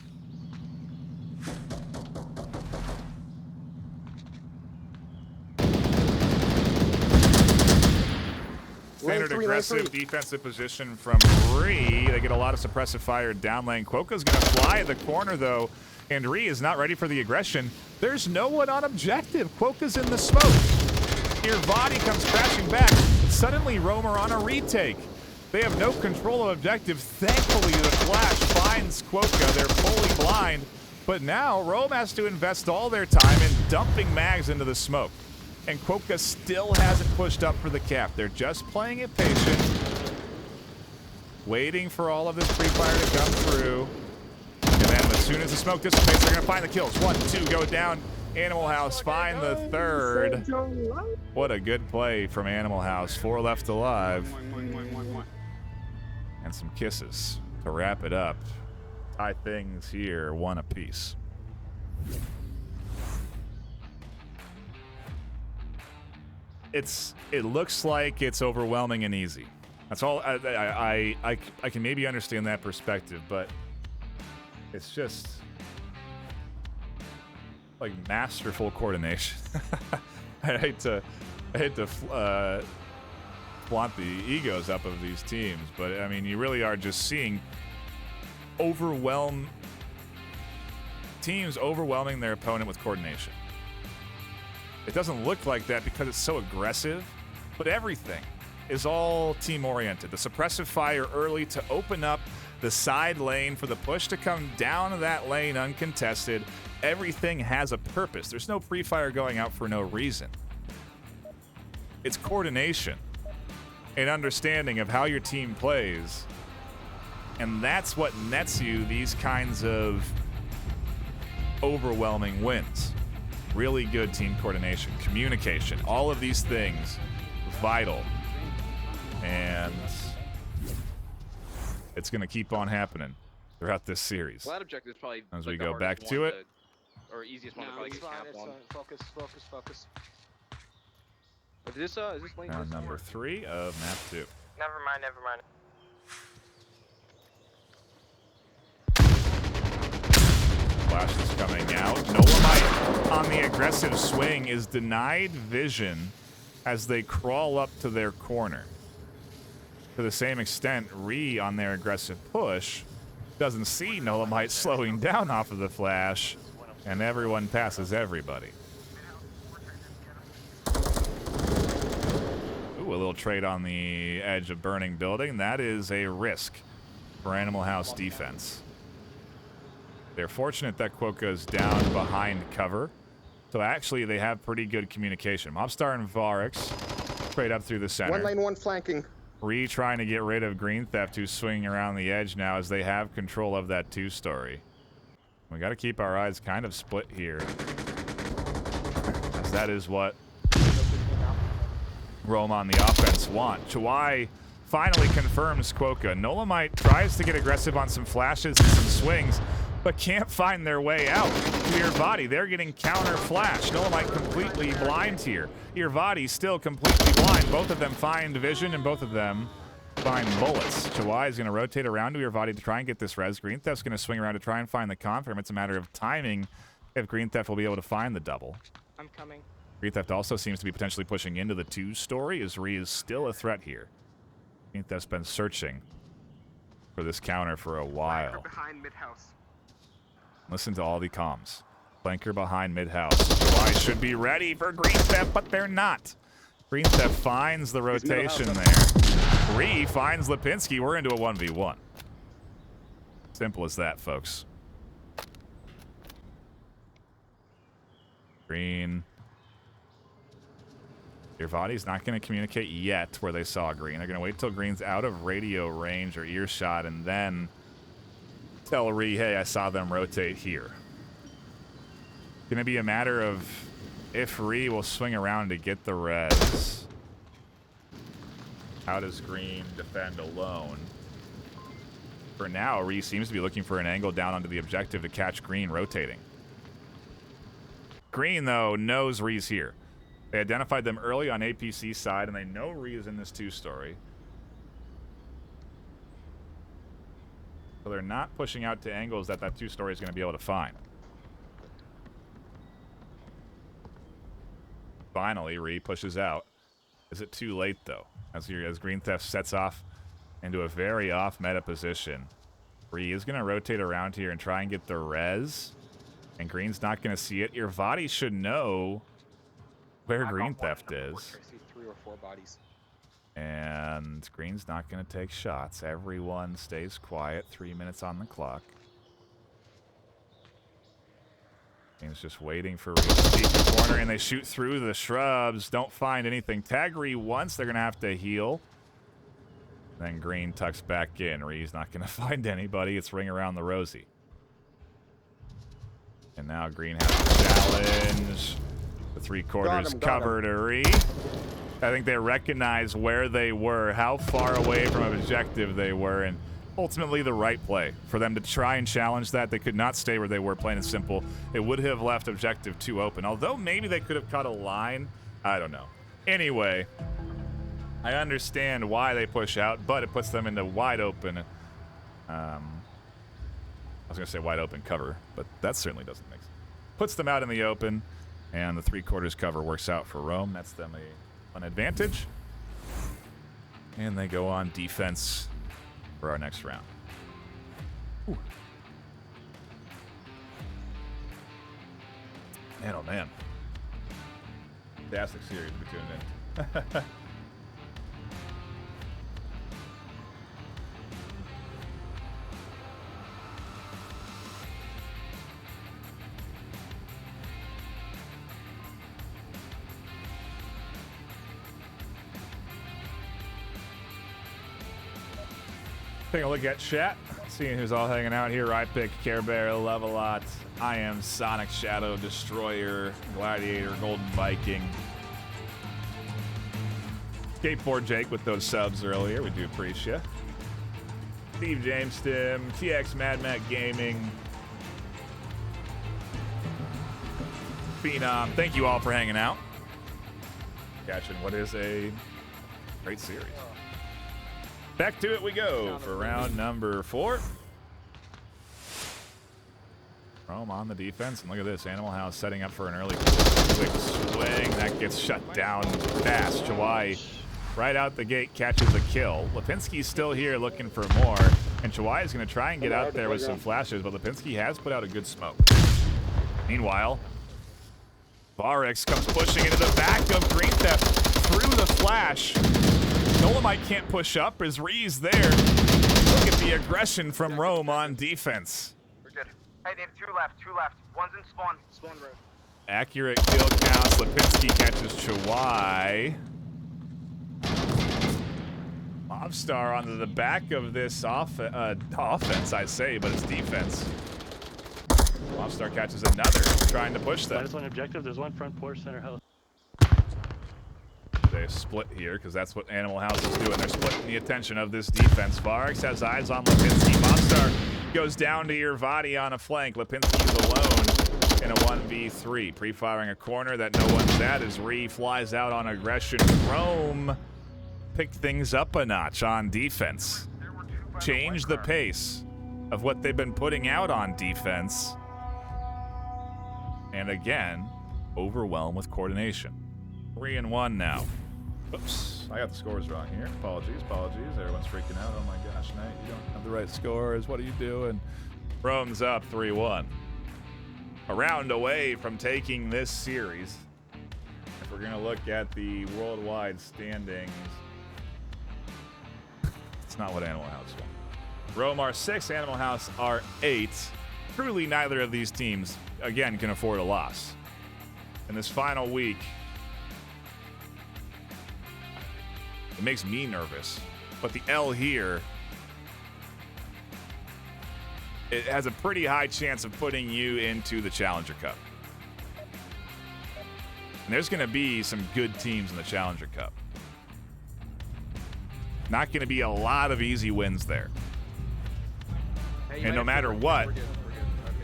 Standard aggressive defensive position from Ree. They get a lot of suppressive fire down lane. Quokka's going to fly the corner, though, and Ree is not ready for the aggression. There's no one on objective. Quokka's in the smoke. Irvadi comes crashing back. Suddenly, Rome are on a retake. They have no control of objective. Thankfully, the flash finds Quokka. They're fully blind. But now, Rome has to invest all their time in dumping mags into the smoke. And Quokka still hasn't pushed up for the cap. They're just playing it patient, waiting for all of this free fire to come through. And then as soon as the smoke dissipates, they're going to find the kills. 1, 2, go down. Animal House find the third. What a good play from Animal House. 4 left alive. And some kisses to wrap it up. Tie things here, 1 apiece. It looks like it's overwhelming and easy. That's all. I can maybe understand that perspective, but it's just like masterful coordination. I hate to flaunt the egos up of these teams, but I mean, you really are just seeing teams overwhelming their opponent with coordination. It doesn't look like that because it's so aggressive, but everything is all team-oriented. The suppressive fire early to open up the side lane for the push to come down that lane uncontested. Everything has a purpose. There's no pre-fire going out for no reason. It's coordination and understanding of how your team plays And that's what nets you these kinds of overwhelming wins. Really good team coordination, communication, all of these things vital. And it's going to keep on happening throughout this series. Well, that objective is probably As like we the go hardest back to one it. or easiest one to No, probably it's get fine. cap It's on. fine. Focus. Is this lane? Round number 3 of map 2. Never mind. Flash is coming out. Nolamite on the aggressive swing is denied vision as they crawl up to their corner. To the same extent, Ree on their aggressive push doesn't see Nolamite slowing down off of the flash, and everyone passes everybody. Ooh, a little trade on the edge of burning building. That is a risk for Animal House defense. They're fortunate that Quokka is down behind cover. So actually, they have pretty good communication. Mobstar and Varix trade up through the center. One lane, one flanking. Ree trying to get rid of Green Theft, who's swinging around the edge now as they have control of that 2-story. We got to keep our eyes kind of split here, as that is what Rome on the offense want. Chawai finally confirms Quokka. Nolamite tries to get aggressive on some flashes and some swings, but can't find their way out. Irvadi, they're getting counter flash. Nolamite completely blind here. Irvadi still completely blind. Both of them find vision, and both of them find bullets. Chawai is going to rotate around to Irvadi to try and get this res. Green Theft's going to swing around to try and find the confirm. It's a matter of timing if Green Theft will be able to find the double. I'm coming. Green Theft also seems to be potentially pushing into the 2-story, as Ree is still a threat here. Green Theft's been searching for this counter for a while. Behind mid-house. Listen to all the comms. Flanker behind mid-house. Chawai should be ready for Green Theft, but they're not. Green Theft finds the rotation there. Ree finds Lipinski. We're into a 1v1. Simple as that, folks. Green. Irvadi's not going to communicate yet where they saw Green. They're going to wait till Green's out of radio range or earshot and then tell Ree, hey, I saw them rotate here. Going to be a matter of if Ree will swing around to get the res. How does Green defend alone? For now, Ree seems to be looking for an angle down onto the objective to catch Green rotating. Green, though, knows Ree's here. They identified them early on APC side, and they know Ree is in this 2-story. So they're not pushing out to angles that 2-story is going to be able to find. Finally, Ree pushes out. Is it too late, though? As Green Theft sets off into a very off-meta position. Ree is going to rotate around here and try and get the res. And Green's not going to see it. Irvadi should know where Green Theft is. I see 3 or 4 bodies. And Green's not going to take shots. Everyone stays quiet. 3 minutes on the clock. Green's just waiting for Ree to peek the corner, and they shoot through the shrubs. Don't find anything. Tag Ree once. They're going to have to heal. Then Green tucks back in. Ree's not going to find anybody. It's ring around the rosy. And now Green has to challenge. The 3/4 cover to Ree. I think they recognize where they were, how far away from an objective they were, and ultimately the right play. For them to try and challenge that, they could not stay where they were, plain and simple. It would have left objective 2 open. Although maybe they could have cut a line. I don't know. Anyway, I understand why they push out, but it puts them into wide open. I was going to say wide open cover, but that certainly doesn't make sense. Puts them out in the open, and the 3/4 cover works out for Rome. That's them an advantage. And they go on defense for our next round. Ooh. Man, oh man. Fantastic series to be tuned in. Take a look at chat. Seeing who's all hanging out here. I pick Care Bear, Levelot. I am Sonic Shadow Destroyer, Gladiator, Golden Viking. Skateboard Jake with those subs earlier. We do appreciate. Steve James Stim, TX Mad Mac Gaming. Phenom. Thank you all for hanging out. Catching what is a great series. Back to it we go for round number 4. Rome on the defense, and look at this. Animal House setting up for an early quick swing. That gets shut down fast. Chawai right out the gate catches a kill. Lipinski's still here looking for more, and Chawai is going to try and get out there with some flashes, but Lipinski has put out a good smoke. Meanwhile, Varex comes pushing into the back of Green Theft through the flash. Dolomite can't push up as Ree's there. Look at the aggression from Rome on defense. We're good. Hey, they have 2 left. 2 left. One's in spawn. Spawn road. Accurate kill counts. Lipinski catches Chawai. Mobstar onto the back of this offense, I say, but it's defense. Mobstar catches another, trying to push them. Minus 1 objective. There's one front porch center house. They split here because that's what Animal House is doing. They're splitting the attention of this defense. Varex has eyes on Lipinski. Mobstar goes down to Irvadi on a flank. Lipinski's alone in a 1v3. Pre-firing a corner that no one's at as Ree flies out on aggression. Rome picked things up a notch on defense. Change the pace of what they've been putting out on defense. And again, overwhelmed with coordination. 3-1 now. Oops, I got the scores wrong here. Apologies. Everyone's freaking out. Oh my gosh, Knight, you don't have the right scores. What are you doing? Rome's up 3-1. A round away from taking this series. If we're gonna look at the worldwide standings, it's not what Animal House won. Rome are 6, Animal House are 8. Truly, neither of these teams, again, can afford a loss. In this final week, it makes me nervous. But the L here, it has a pretty high chance of putting you into the Challenger Cup. And there's going to be some good teams in the Challenger Cup. Not going to be a lot of easy wins there. And no matter what,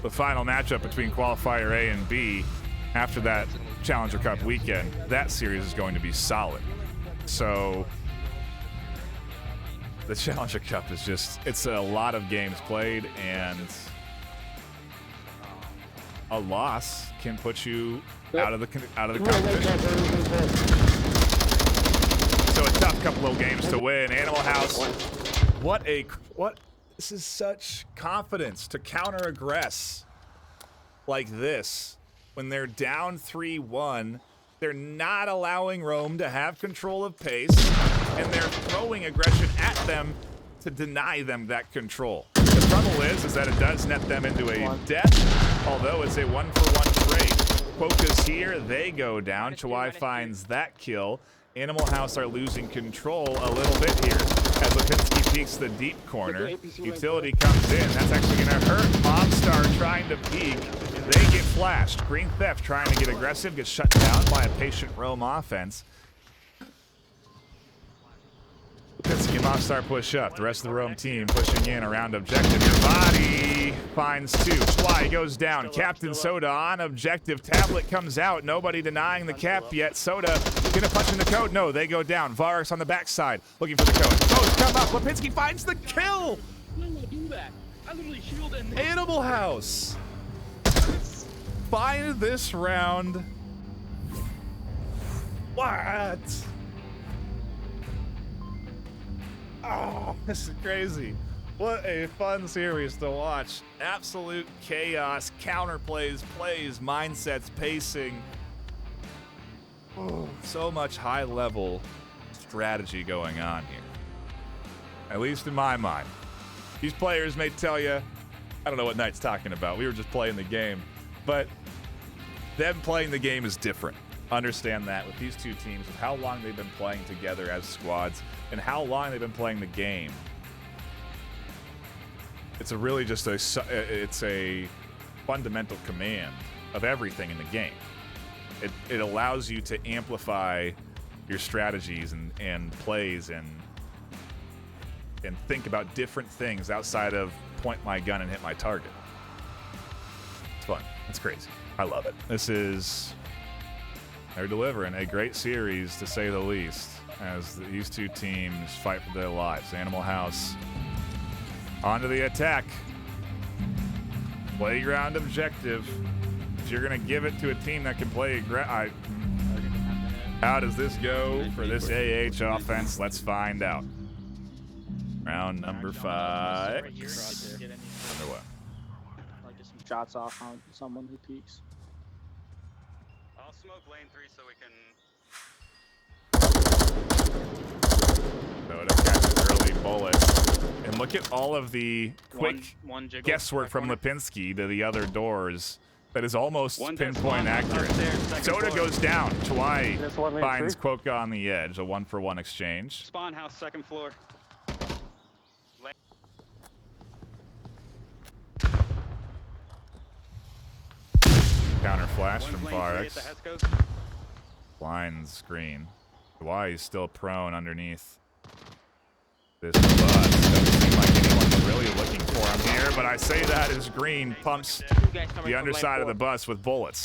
the final matchup between Qualifier A and B after that Challenger Cup weekend, that series is going to be solid. So the Challenger Cup is just, it's a lot of games played, and a loss can put you out of the competition. So a tough couple of games to win. Animal House, what this is such confidence to counter-aggress like this. When they're down 3-1, they're not allowing Rome to have control of pace, and they're throwing aggression at them to deny them that control. The trouble is that it does net them into a death, although it's a 1-for-1 trade. Quokka's here, they go down. Chawai finds that kill. Animal House are losing control a little bit here as Lipinski peeks the deep corner. Utility comes in. That's actually going to hurt. Mobstar trying to peek. They get flashed. Green Theft trying to get aggressive, gets shut down by a patient Rome offense. Lipinski and Mobstar push up. The rest of the Rome team pushing in around objective. Your body finds 2. Fly goes down. Captain Soda on objective. Tablet comes out. Nobody denying the cap yet. Soda gonna punch in the code. No, they go down. Varex on the backside looking for the code. Codes come up. Lipinski finds the kill. Animal House find this round. What? Oh, this is crazy. What a fun series to watch. Absolute chaos, counterplays, plays, mindsets, pacing. Oh, so much high-level strategy going on here. At least in my mind. These players may tell you, I don't know what Knight's talking about. We were just playing the game. But them playing the game is different. Understand that with these two teams, with how long they've been playing together as squads and how long they've been playing the game. it's a really just it's a fundamental command of everything in the game. It allows you to amplify your strategies and plays and think about different things outside of point my gun and hit my target. It's fun. It's crazy. I love it. They're delivering a great series, to say the least, as these two teams fight for their lives. Animal House onto the attack. Playground objective. If you're going to give it to a team that can play how does this go for this AH offense? Let's find out. Round number 5. Under what? Like just some shots off on someone who peeks. I'll smoke lane 3 so we can. Soda catches early bullet. And look at all of the quick One jiggle. guesswork from Lipinski to the other doors. That is almost pinpoint accurate. Soda goes down. Chawai finds Quokka on the edge. A 1-for-1 exchange. Spawn house, 2nd floor. Counter flash from Lane 3 at the Varex. Hesco. Blind screen. Chawai is still prone underneath this bus. Doesn't seem like anyone's really looking for him here, but I say that as Green pumps the underside of the bus with bullets.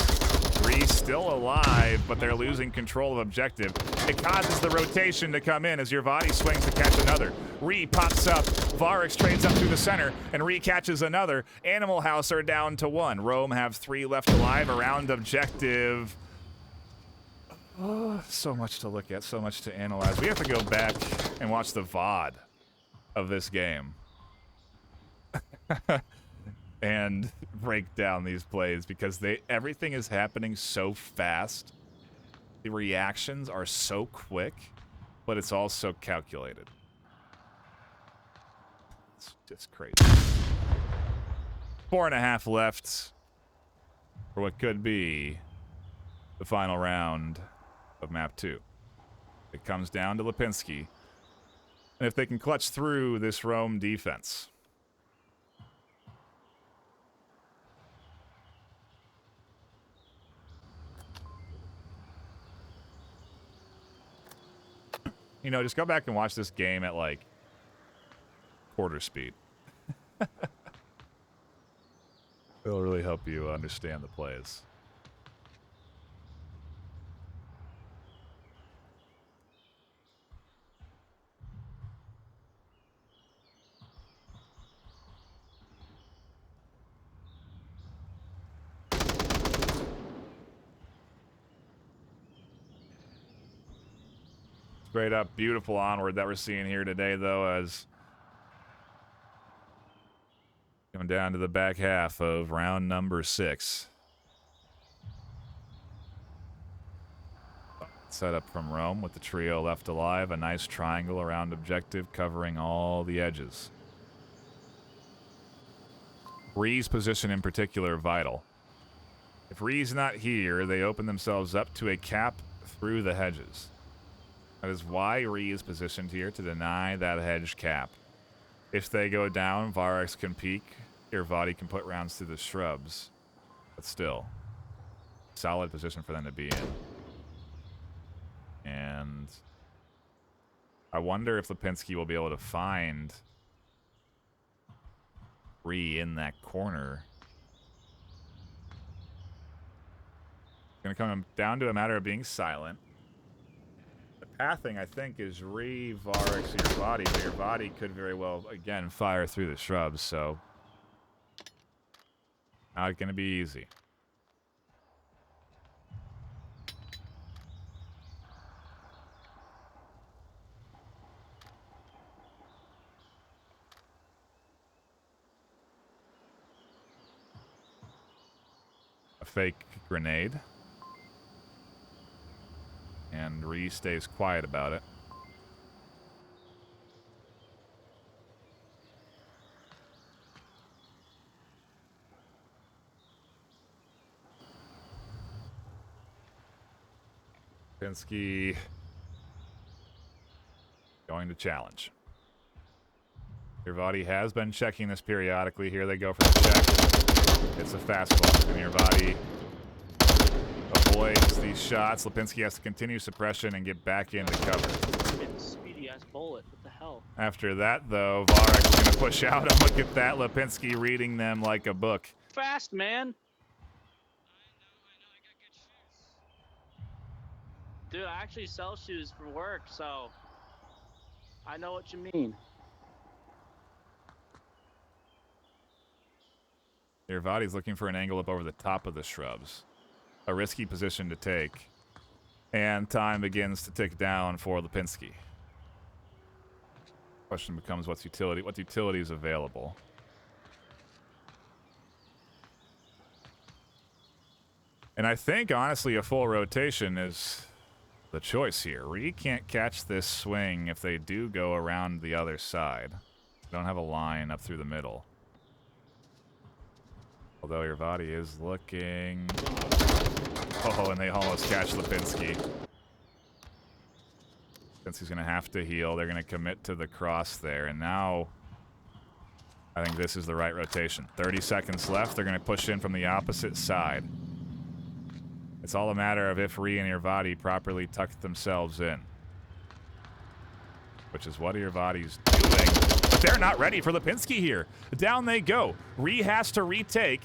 Ree's still alive, but they're losing control of objective. It causes the rotation to come in as Yervati swings to catch another. Ree pops up, Varex trades up through the center, and Ree catches another. Animal House are down to 1. Rome have 3 left alive around objective. Oh, so much to look at, so much to analyze. We have to go back and watch the VOD of this game and break down these plays because everything is happening so fast. The reactions are so quick, but it's all so calculated. It's just crazy. 4.5 left for what could be the final round of map 2. It comes down to Lipinski. And if they can clutch through this Rome defense. You know, just go back and watch this game at like quarter speed. It'll really help you understand the plays. Straight up beautiful onward that we're seeing here today, though, as coming down to the back half of round number 6. Set up from Rome with the trio left alive. A nice triangle around objective covering all the edges. Ree's position in particular vital. If Ree's not here, they open themselves up to a cap through the hedges. That is why Ree is positioned here, to deny that hedge cap. If they go down, Varex can peek. Yervati can put rounds through the shrubs. But still, solid position for them to be in. And I wonder if Lipinski will be able to find Ree in that corner. It's going to come down to a matter of being silent. Pathing, I think, is Ree, Varex, Yervati, but Yervati could very well, again, fire through the shrubs, so not going to be easy. A fake grenade. And Ree stays quiet about it. Pinsky going to challenge. Irvadi has been checking this periodically. Here they go for the check. It's a fastball, and Irvadi avoids these shots. Lipinski has to continue suppression and get back into cover. Speedy ass bullet. What the hell? After that, though, Varek's going to push out, and look at that. Lipinski reading them like a book. Fast, man. Dude, I actually sell shoes for work, so I know what you mean. Irvadi's looking for an angle up over the top of the shrubs. A risky position to take. And time begins to tick down for Lipinski. Question becomes what utility is available. And I think, honestly, a full rotation is the choice here. Ree can't catch this swing if they do go around the other side. They don't have a line up through the middle. Although Irvadi is looking... Oh, and they almost catch Lipinski. Lipinski's going to have to heal. They're going to commit to the cross there. And now, I think this is the right rotation. 30 seconds left. They're going to push in from the opposite side. It's all a matter of if Ree and Irvadi properly tuck themselves in. Which is what Irvadi's doing. But they're not ready for Lipinski here. Down they go. Ree has to retake.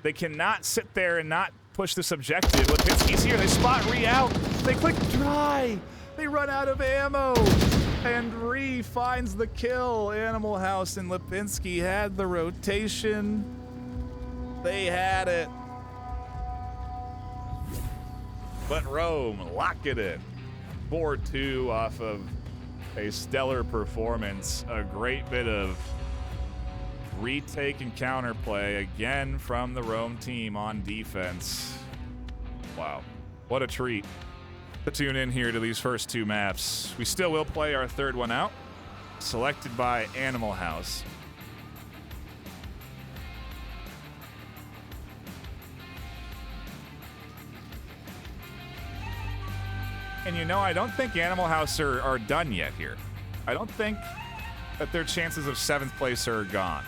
They cannot sit there and not push this objective. Lipinski's here. They spot Ree out. They click dry. They run out of ammo. And Ree finds the kill. Animal House and Lipinski had the rotation. They had it. But Rome lock it in. 4-2 off of a stellar performance. A great bit of retake and counterplay again from the Rome team on defense. Wow. What a treat to tune in here to these first two maps. We still will play our third one out. Selected by Animal House. And you know, I don't think Animal House are done yet here. I don't think that their chances of 7th place are gone.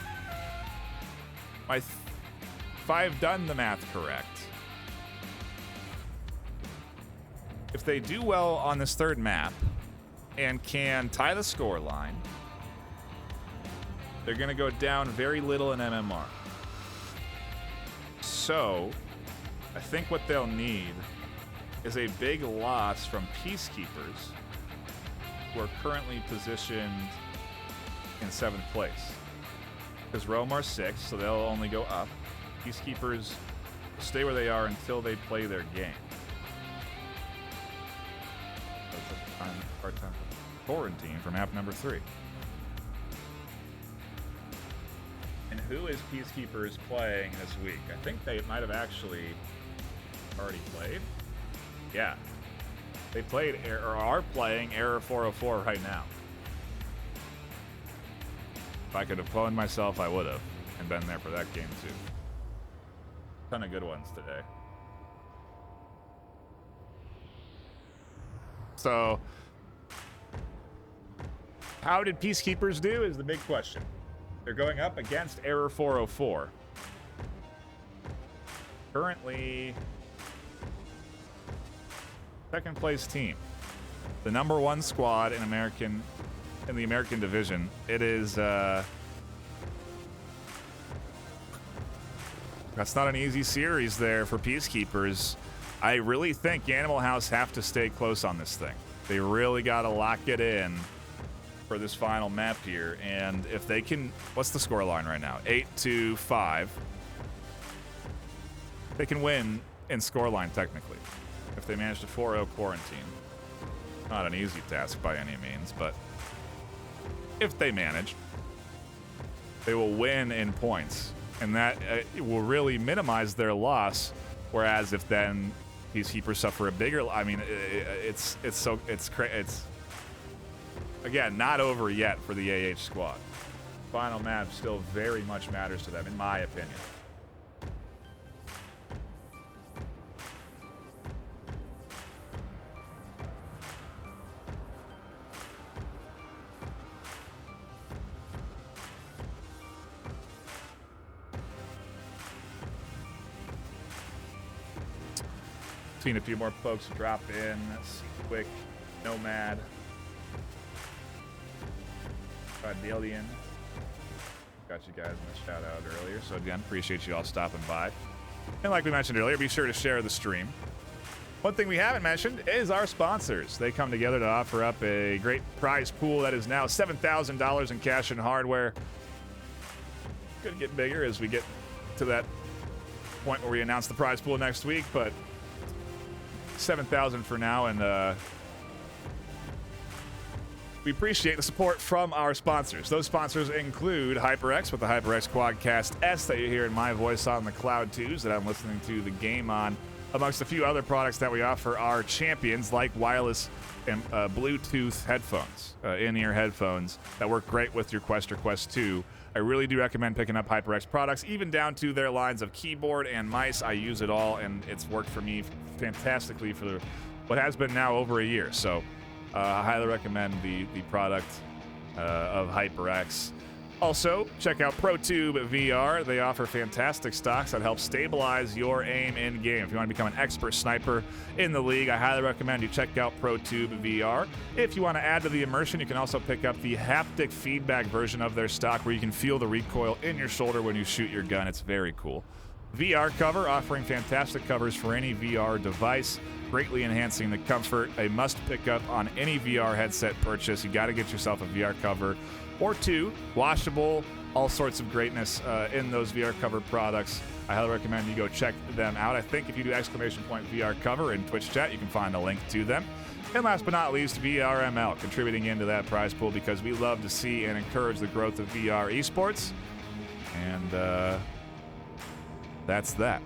If I've done the math correct, if they do well on this third map and can tie the score line, they're going to go down very little in MMR. So, I think what they'll need is a big loss from Peacekeepers, who are currently positioned in 7th place. Because Rome are 6th, so they'll only go up. Peacekeepers stay where they are until they play their game. Part-time quarantine for map number 3. And who is Peacekeepers playing this week? I think they might have actually already played. Yeah. They played or are playing Error 404 right now. If I could have cloned myself, I would have. And been there for that game too. Ton of good ones today. So, how did Peacekeepers do is the big question. They're going up against Error 404. Currently, 2nd place team. The number 1 squad in the American division. It is that's not an easy series there for Peacekeepers. I really think Animal House have to stay close on this thing. They really got to lock it in for this final map here. And if they can, what's the score line right now? 8-5. They can win in scoreline technically if they manage to 4-0 quarantine. Not an easy task by any means, but if they manage, they will win in points, and that will really minimize their loss. Whereas if then Peacekeepers suffer a bigger, I mean, it's again not over yet for the AH squad. Final map still very much matters to them, in my opinion. Seen a few more folks drop in. Let's see, quick. Nomad. Dalian. Got you guys in the shout out earlier. So again, appreciate you all stopping by. And like we mentioned earlier, be sure to share the stream. One thing we haven't mentioned is our sponsors. They come together to offer up a great prize pool that is now $7,000 in cash and hardware. Could get bigger as we get to that point where we announce the prize pool next week, but $7,000 for now, and we appreciate the support from our sponsors. Those sponsors include HyperX with the HyperX Quadcast S that you hear in my voice on the Cloud 2s that I'm listening to the game on, amongst a few other products that we offer are champions like wireless and Bluetooth headphones, in-ear headphones that work great with your Quest or Quest 2. I really do recommend picking up HyperX products, even down to their lines of keyboard and mice. I use it all, and it's worked for me fantastically for what has been now over a year. So I highly recommend the product of HyperX. Also, check out ProTube VR. They offer fantastic stocks that help stabilize your aim in game. If you want to become an expert sniper in the league, I highly recommend you check out ProTube VR. If you want to add to the immersion, you can also pick up the haptic feedback version of their stock where you can feel the recoil in your shoulder when you shoot your gun. It's very cool. VR Cover, offering fantastic covers for any VR device, greatly enhancing the comfort. A must pick up on any VR headset purchase. You got to get yourself a VR cover or two, washable, all sorts of greatness in those VR Cover products. I highly recommend you go check them out. I think if you do !VR Cover in Twitch chat, you can find a link to them. And last but not least, VRML, contributing into that prize pool because we love to see and encourage the growth of VR esports. And that's that.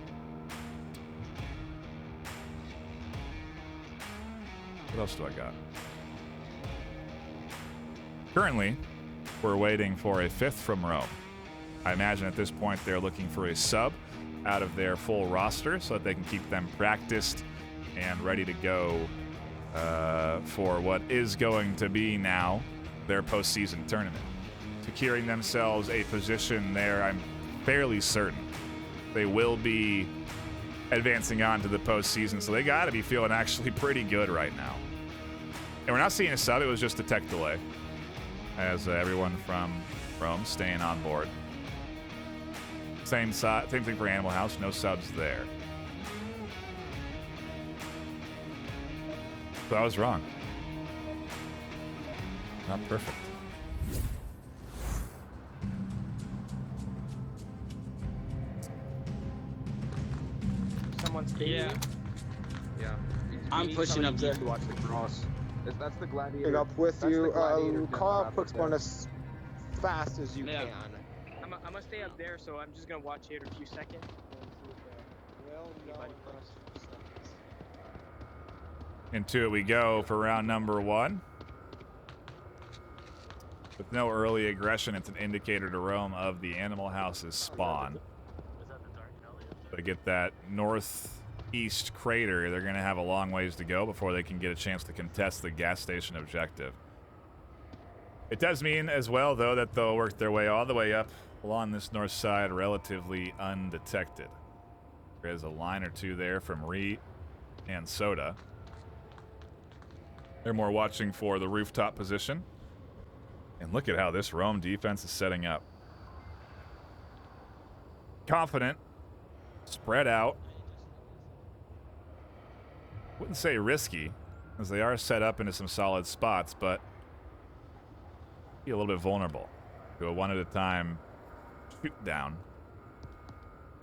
What else do I got? Currently, we're waiting for a fifth from Rome. I imagine at this point they're looking for a sub out of their full roster so that they can keep them practiced and ready to go for what is going to be now their postseason tournament. Securing themselves a position there, I'm fairly certain they will be advancing on to the postseason, so they got to be feeling actually pretty good right now. And we're not seeing a sub, it was just a tech delay, as everyone from Rome staying on board. Same thing for Animal House, no subs there. So I was wrong. Not perfect. Someone's Yeah. Yeah. I'm pushing up there. To watch the cross. That's the gladiator. Pick up with That's you. the gladiator Call up quick there. one as fast as you Yeah. can. I'm gonna stay up there, so I'm just gonna watch here in a few seconds. Into it we go for round number 1. With no early aggression, it's an indicator to Rome of the Animal House's spawn. To get that northeast crater, they're going to have a long ways to go before they can get a chance to contest the gas station objective. It does mean as well, though, that they'll work their way all the way up along this north side relatively undetected. There is a line or two there from Ree and Soda. They're more watching for the rooftop position. And look at how this Rome defense is setting up. Confident. Spread out. Wouldn't say risky, as they are set up into some solid spots, but be a little bit vulnerable to a one-at-a-time shoot down.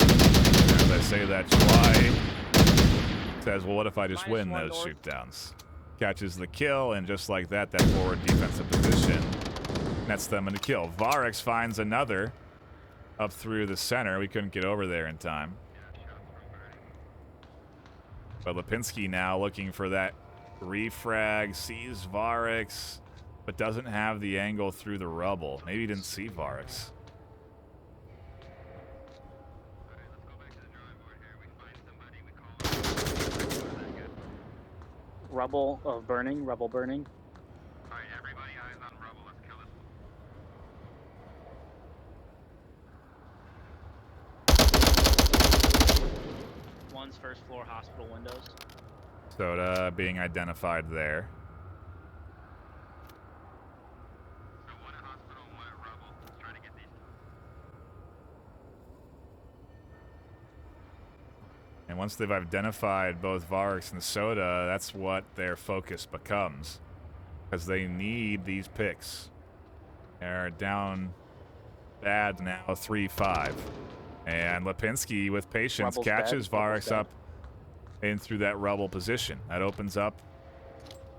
As I say that, July says, well, what if I just win those shoot downs? Catches the kill, and just like that, that forward defensive position nets them in the kill. Varex finds another up through the center. We couldn't get over there in time. But Lipinski now looking for that refrag, sees Varex, but doesn't have the angle through the rubble. Maybe he didn't see Varex. Rubble of burning, rubble burning. Alright, everybody eyes on rubble. Let's kill this. One's first floor hospital windows. Soda being identified there. And once they've identified both Varix and Soda, that's what their focus becomes. Because they need these picks. They're down bad now, 3-5. And Lipinski, with patience, Rebel's catches dead. Rebel's Varix dead. up in through that Rebel position. That opens up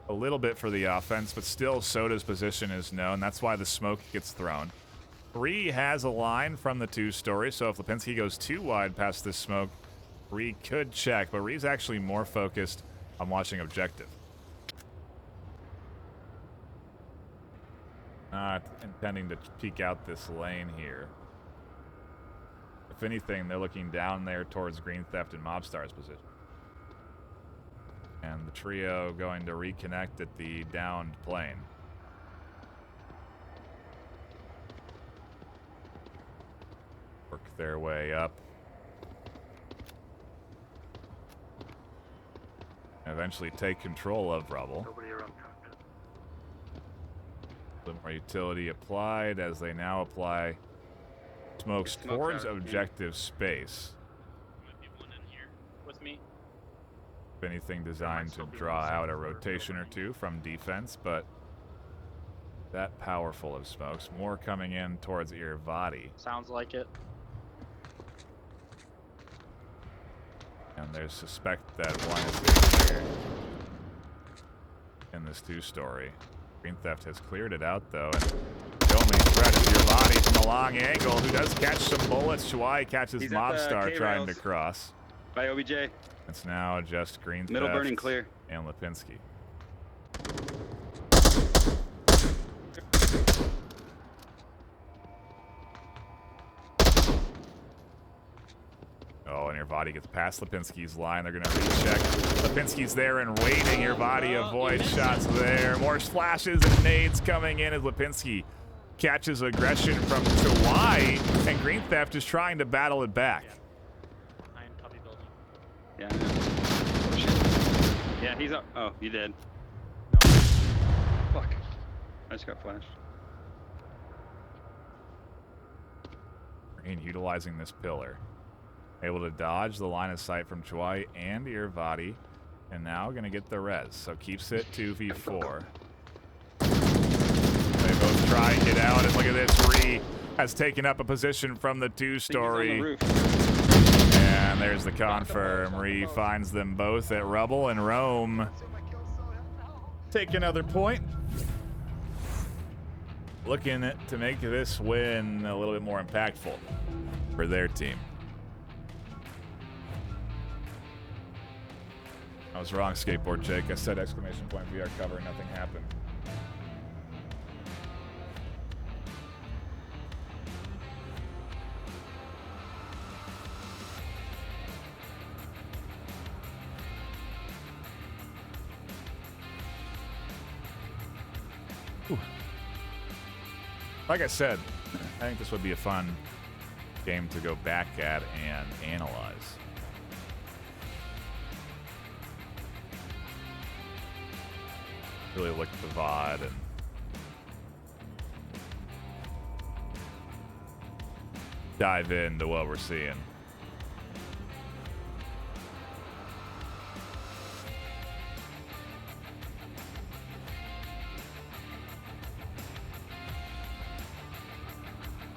a little bit for the offense, but still Soda's position is known. That's why the smoke gets thrown. Bree has a line from the 2-story, so if Lipinski goes too wide past this smoke, Bree could check, but Bree's actually more focused on watching objective. Not intending to peek out this lane here. If anything, they're looking down there towards Green Theft and Mobstar's position. And the trio going to reconnect at the downed plane. Work their way up. Eventually take control of Rubble. A little more utility applied as they now apply smokes towards objective space. Might be one in here with me. If anything, designed to draw out a rotation or two from defense, but that powerful of smokes. More coming in towards Irvadi. Sounds like it. And there's suspect that one is here in this 2-story. Green Theft has cleared it out, though, and the only threat is Irvadi from a long angle, who does catch some bullets. Chouai catches He's at the Mobstar trying to K-rails. cross. By OBJ. It's now just Green Middle Theft burning clear. and Lipinski. Oh, and Irvadi gets past Lipinski's line. They're going to recheck. Lipinski's there and waiting. Irvadi avoids shots there. More flashes and nades coming in as Lipinski catches aggression from Chouai, and Green Theft is trying to battle it back. Behind Cubby building. Yeah, I know. Oh, shit. Yeah, he's up. Oh, you did. No. Fuck. I just got flashed. Green utilizing this pillar. Able to dodge the line of sight from Chouai and Irvadi, and now going to get the res. So keeps it 2v4. They both try and get out, and look at this. Ree has taken up a position from the 2-story. And there's the confirm. Ree finds them both at Rubble, and Rome take another point. Looking to make this win a little bit more impactful for their team. I was wrong, Skateboard Jake. I said exclamation point VR cover, nothing happened. Whew. Like I said, I think this would be a fun game to go back at and analyze. Really look at the VOD and dive into what we're seeing.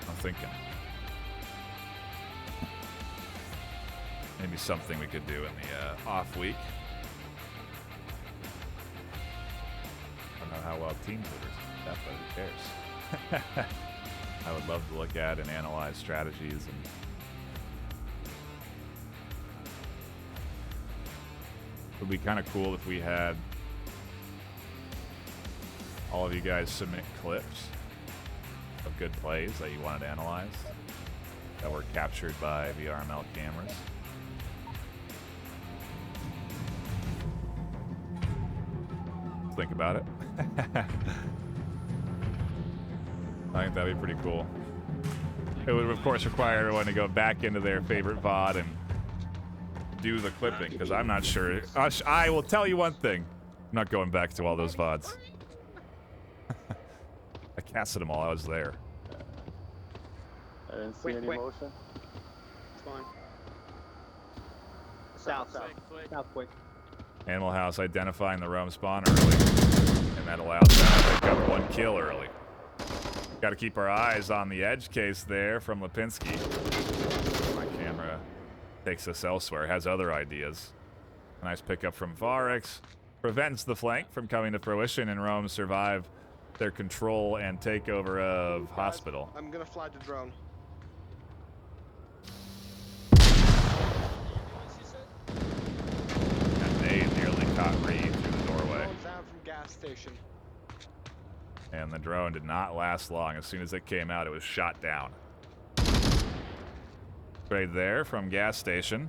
I'm thinking maybe something we could do in the off week. How well teams are that, but who cares? I would love to look at and analyze strategies, and it would be kind of cool if we had all of you guys submit clips of good plays that you wanted to analyze that were captured by VRML cameras. Think about it. I think that'd be pretty cool. It would, of course, require everyone to go back into their favorite VOD and do the clipping because I'm not sure. I will tell you one thing. I'm not going back to all those VODs. I casted them all. I was there. I didn't see any motion. It's fine. South. South quick. Animal House identifying the Rome spawn early, and that allows them to pick up 1 kill early. Got to keep our eyes on the edge case there from Lipinski. My camera takes us elsewhere, has other ideas. A nice pickup from Varex. Prevents the flank from coming to fruition, and Rome survive their control and takeover of Hospital. I'm gonna fly the drone. And they nearly caught Reed through the doorway. Drone's down from gas station. And the drone did not last long. As soon as it came out, it was shot down. Trade there from gas station.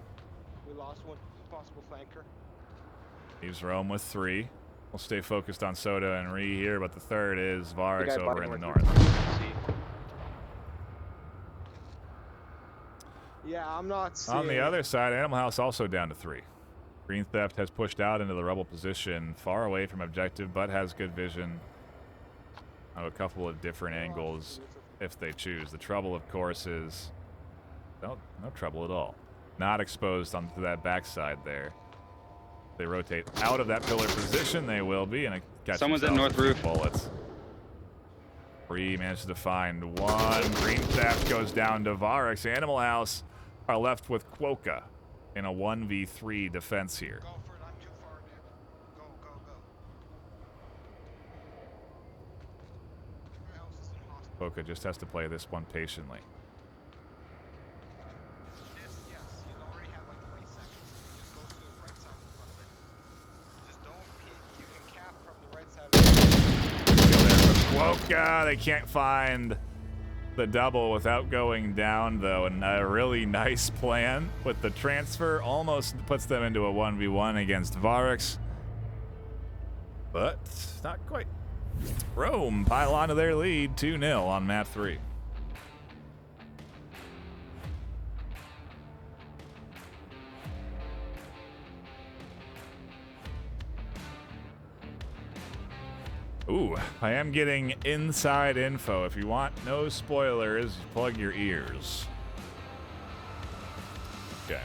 We lost one possible flanker. Leaves Rome with 3. We'll stay focused on Soda and Ree here, but the third is Varex over in the north. Yeah, I'm not seeing... On the other side, Animal House also down to 3. Green Theft has pushed out into the rebel position, far away from objective, but has good vision of a couple of different angles if they choose. The trouble, of course, is no trouble at all. Not exposed onto that backside there. If they rotate out of that pillar position, they will be, and it catches Someone's at north roof. Bullets. Bree manages to find 1. Green Theft goes down to Varex. Animal House are left with Quokka in a 1v3 defense here. Go for it, I'm too far, Nick. Go, go, go. Who else is in hospital? Quokka just has to play this one patiently. Yes, you already have like 20 seconds. Just go to the right side in front of it. Just don't peek. You can cap from the right side of the Quokka, they can't find the double without going down, though, and a really nice plan with the transfer almost puts them into a 1v1 against Varex, but not quite. Rome pile onto their lead 2-0 on map 3. Ooh, I am getting inside info. If you want no spoilers, plug your ears. Okay.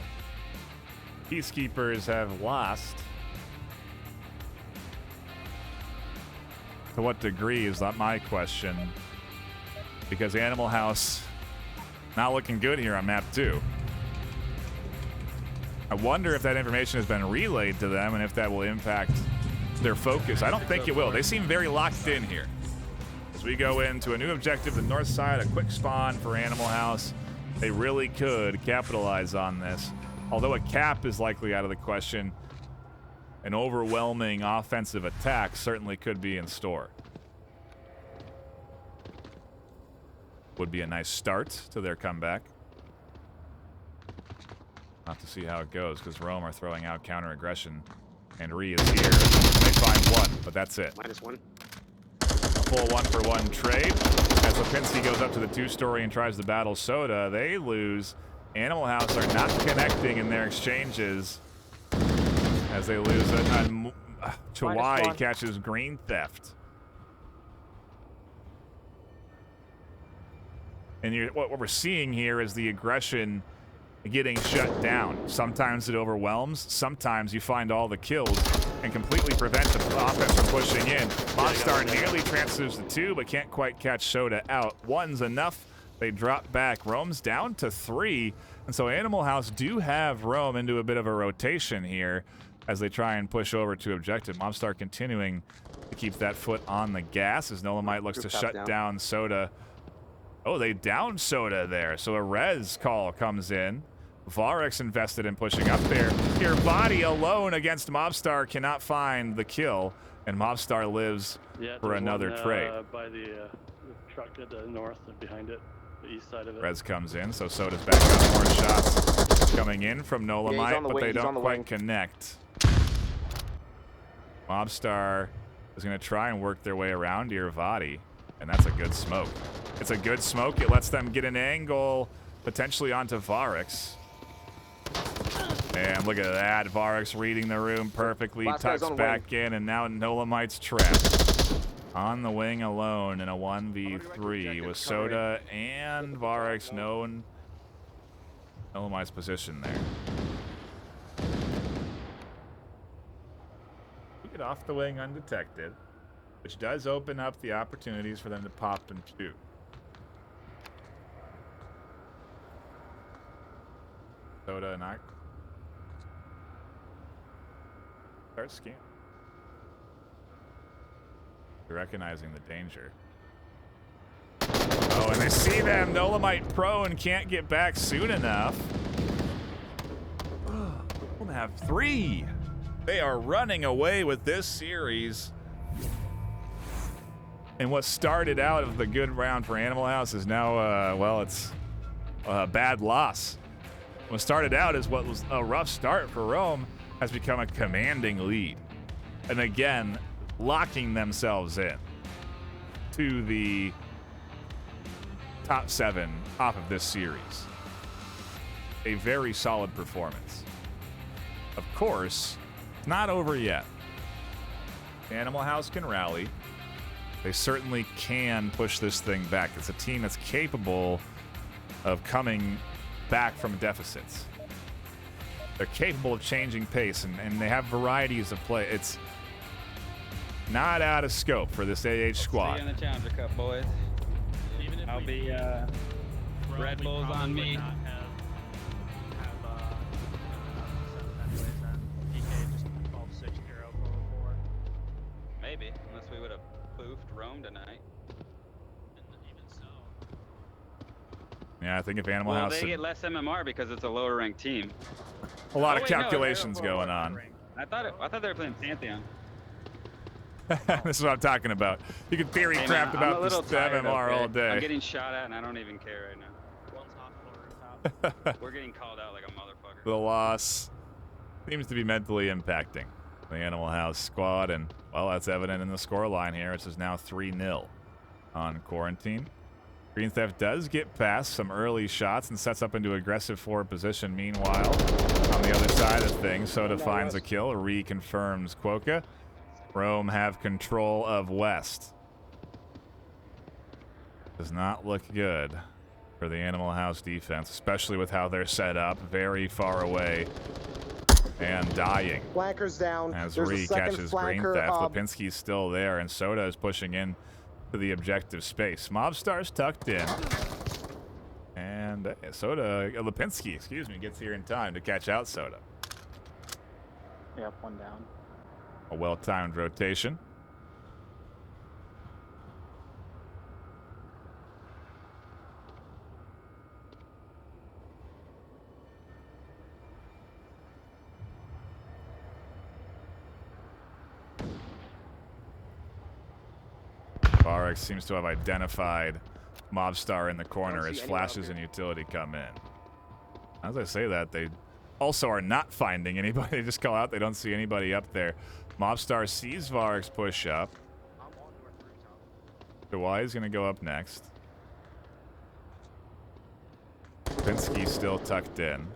Peacekeepers have lost. To what degree is not my question. Because Animal House not looking good here on map 2. I wonder if that information has been relayed to them and if that will impact their focus. I don't think it will. They seem very locked in here. As we go into a new objective, the north side, a quick spawn for Animal House. They really could capitalize on this. Although a cap is likely out of the question, an overwhelming offensive attack certainly could be in store. Would be a nice start to their comeback. Not to see how it goes, because Rome are throwing out counter-aggression. And Ree is here. They find 1, but that's it. -1. A full 1-for-1 trade. As Lipinski goes up to the 2-story and tries to battle Soda, they lose. Animal House are not connecting in their exchanges as they lose it. Chawai catches Green Theft. And what we're seeing here is the aggression getting shut down. Sometimes it overwhelms. Sometimes you find all the kills and completely prevent the offense from pushing in. Mobstar nearly transfers the 2, but can't quite catch Soda out. 1's enough. They drop back. Rome's down to 3. And so Animal House do have Rome into a bit of a rotation here as they try and push over to objective. Mobstar continuing to keep that foot on the gas as Nolamite looks to shut down Soda. Oh, they down Soda there. So a res call comes in. Varex invested in pushing up there. Your body alone against Mobstar cannot find the kill, and Mobstar lives for another trade. By the truck to the north and behind it, the east side of it. Res comes in, so Soda's back up. More shots coming in from Nolamite, but they don't quite connect. Mobstar is going to try and work their way around Irvati, and that's a good smoke. It's a good smoke. It lets them get an angle potentially onto Varex. And look at that. Varix reading the room perfectly. Last guy's Tucks on back in, and now Nolamite's trapped. On the wing alone in a 1v3 with Soda and Varix knowing Nolamite's position there. Get off the wing undetected, which does open up the opportunities for them to pop and shoot. Soda and I start scanning. They're recognizing the danger. Oh, and they see them. Nolamite prone can't get back soon enough. We'll have 3. They are running away with this series. And what started out of the good round for Animal House is now, well, it's a bad loss. What started out as what was a rough start for Rome has become a commanding lead. And again, locking themselves in to the top 7 off of this series. A very solid performance. Of course, it's not over yet. Animal House can rally. They certainly can push this thing back. It's a team that's capable of coming back from deficits. They're capable of changing pace, and they have varieties of play. It's not out of scope for this AH squad. See you in the Challenger Cup, boys. Even if I'll we be Rome, Red we Bulls probably on would me. not have DK just 12-6-0 4-4. Maybe, unless we would have poofed Rome tonight. Even so. Yeah, I think if Animal Well, House they had get less MMR because it's a lower ranked team. a lot Oh, of wait, no, calculations they're going on. I thought they were playing Pantheon. This is what I'm talking about. You can theory Hey, crap man, I'm a about little this tired, MMR okay? all day. I'm getting shot at and I don't even care right now. One's hospital rooftop. We're getting called out like a motherfucker. The loss seems to be mentally impacting the Animal House squad, and, well, that's evident in the scoreline here. It is now 3-0 on Quarantine. Green Theft does get past some early shots and sets up into aggressive forward position. Meanwhile, on the other side of things, Soda finds a kill, reconfirms Quokka. Rome have control of West. Does not look good for the Animal House defense, especially with how they're set up, very far away and dying. Flankers down. As There's Ree a second catches Green flanker. Theft, Lipinski's still there, and Soda is pushing in to the objective space. Mobstar's tucked in. And Lipinski, excuse me, gets here in time to catch out Soda. Yep, one down. A well-timed rotation. Varix seems to have identified Mobstar in the corner as flashes and utility come in. As I say that, they also are not finding anybody. They just call out. They don't see anybody up there. Mobstar sees Varix push up. Kawhi's going to go up next. Pinsky still tucked in.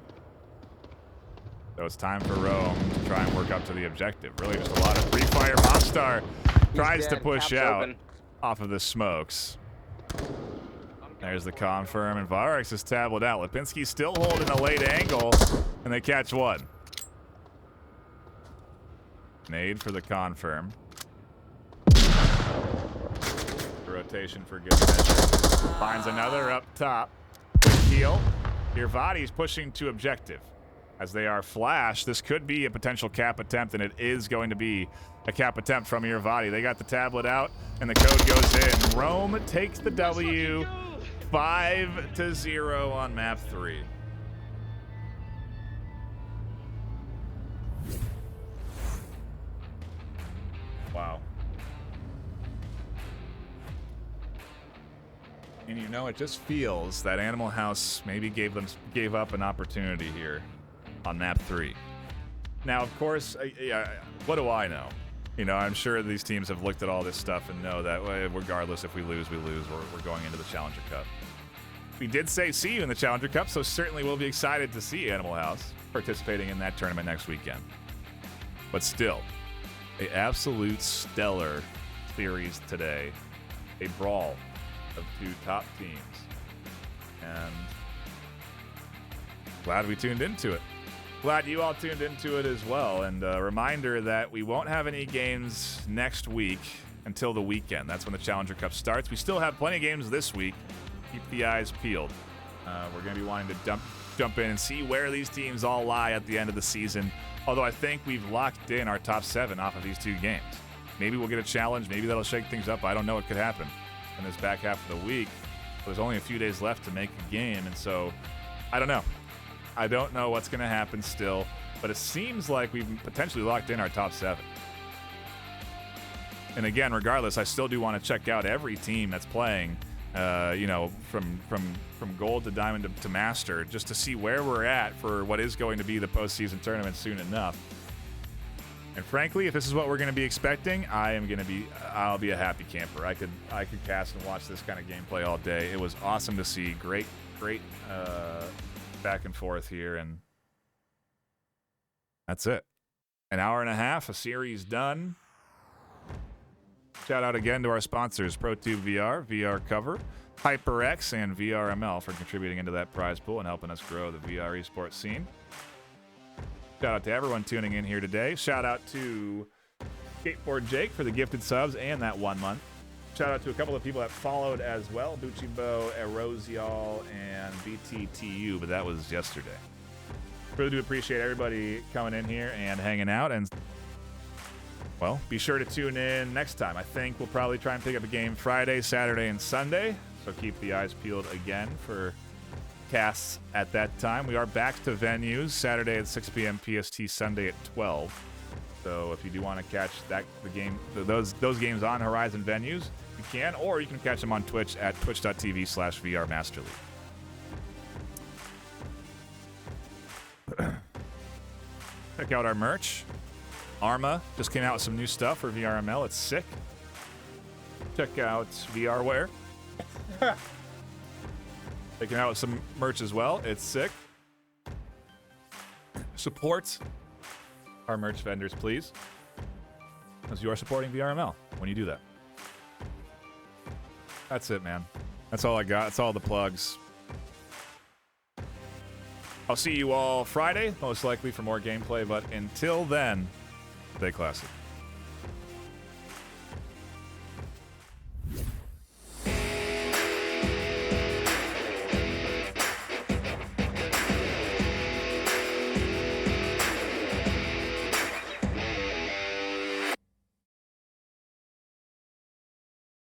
So it's time for Rome to try and work up to the objective. Really just a lot of free fire. Mobstar tries to push out open. off of the smokes. There's the confirm, and Varix is tablet out. Lipinski still holding a late angle, and they catch one. Nade for the confirm. Rotation for good measure. Finds another up top. Heal. Irvadi's pushing to objective. As they are flashed, this could be a potential cap attempt, and it is going to be a cap attempt from Irvadi. They got the tablet out, and the code goes in. Rome takes the W, 5-0 on map 3. Wow. And you know, it just feels that Animal House maybe gave up an opportunity here on map 3. Now, of course, what do I know? You know, I'm sure these teams have looked at all this stuff and know that regardless if we lose, we lose. We're going into the Challenger Cup. we did say see you in the Challenger Cup, so certainly we'll be excited to see Animal House participating in that tournament next weekend. But still, a absolute stellar series today. A brawl of two top teams. And glad we tuned into it. Glad you all tuned into it as well. And a reminder that we won't have any games next week until the weekend. That's when the Challenger Cup starts. We still have plenty of games this week. Keep the eyes peeled. We're going to be wanting to jump in and see where these teams all lie at the end of the season. Although I think we've locked in our top 7 off of these 2 games. Maybe we'll get a challenge. Maybe that'll shake things up. I don't know what could happen in this back half of the week. There's only a few days left to make a game, and so I don't know. I don't know what's going to happen still, but it seems like we've potentially locked in our top 7. And again, regardless, I still do want to check out every team that's playing, from gold to diamond to master, just to see where we're at for what is going to be the postseason tournament soon enough. And frankly, if this is what we're going to be expecting, I'll be a happy camper. I could cast and watch this kind of gameplay all day. It was awesome to see. Great back and forth here, and that's it. An hour and a half, a series done. Shout out again to our sponsors, ProTube VR, VR Cover, HyperX, and VRML for contributing into that prize pool and helping us grow the VR esports scene. Shout out to everyone tuning in here today. Shout out to Skateboard Jake for the gifted subs and that 1 month. Shout out to a couple of people that followed as well, Buchibo, Erosial, and BTTU, but that was yesterday. Really do appreciate everybody coming in here and hanging out, and well, be sure to tune in next time. I think we'll probably try and pick up a game Friday, Saturday, and Sunday, so keep the eyes peeled again for casts at that time. We are back to venues Saturday at 6 p.m. PST, Sunday at 12. So if you do want to catch those games on Horizon venues, you can, or you can catch them on Twitch at twitch.tv/VRMasterLeague. Check out our merch. Arma just came out with some new stuff for VRML. It's sick. Check out VRware. They came out with some merch as well. It's sick. Support our merch vendors, please, as you are supporting VRML when you do that. That's it, man. That's all I got. That's all the plugs. I'll see you all Friday, most likely for more gameplay, but until then, stay classy.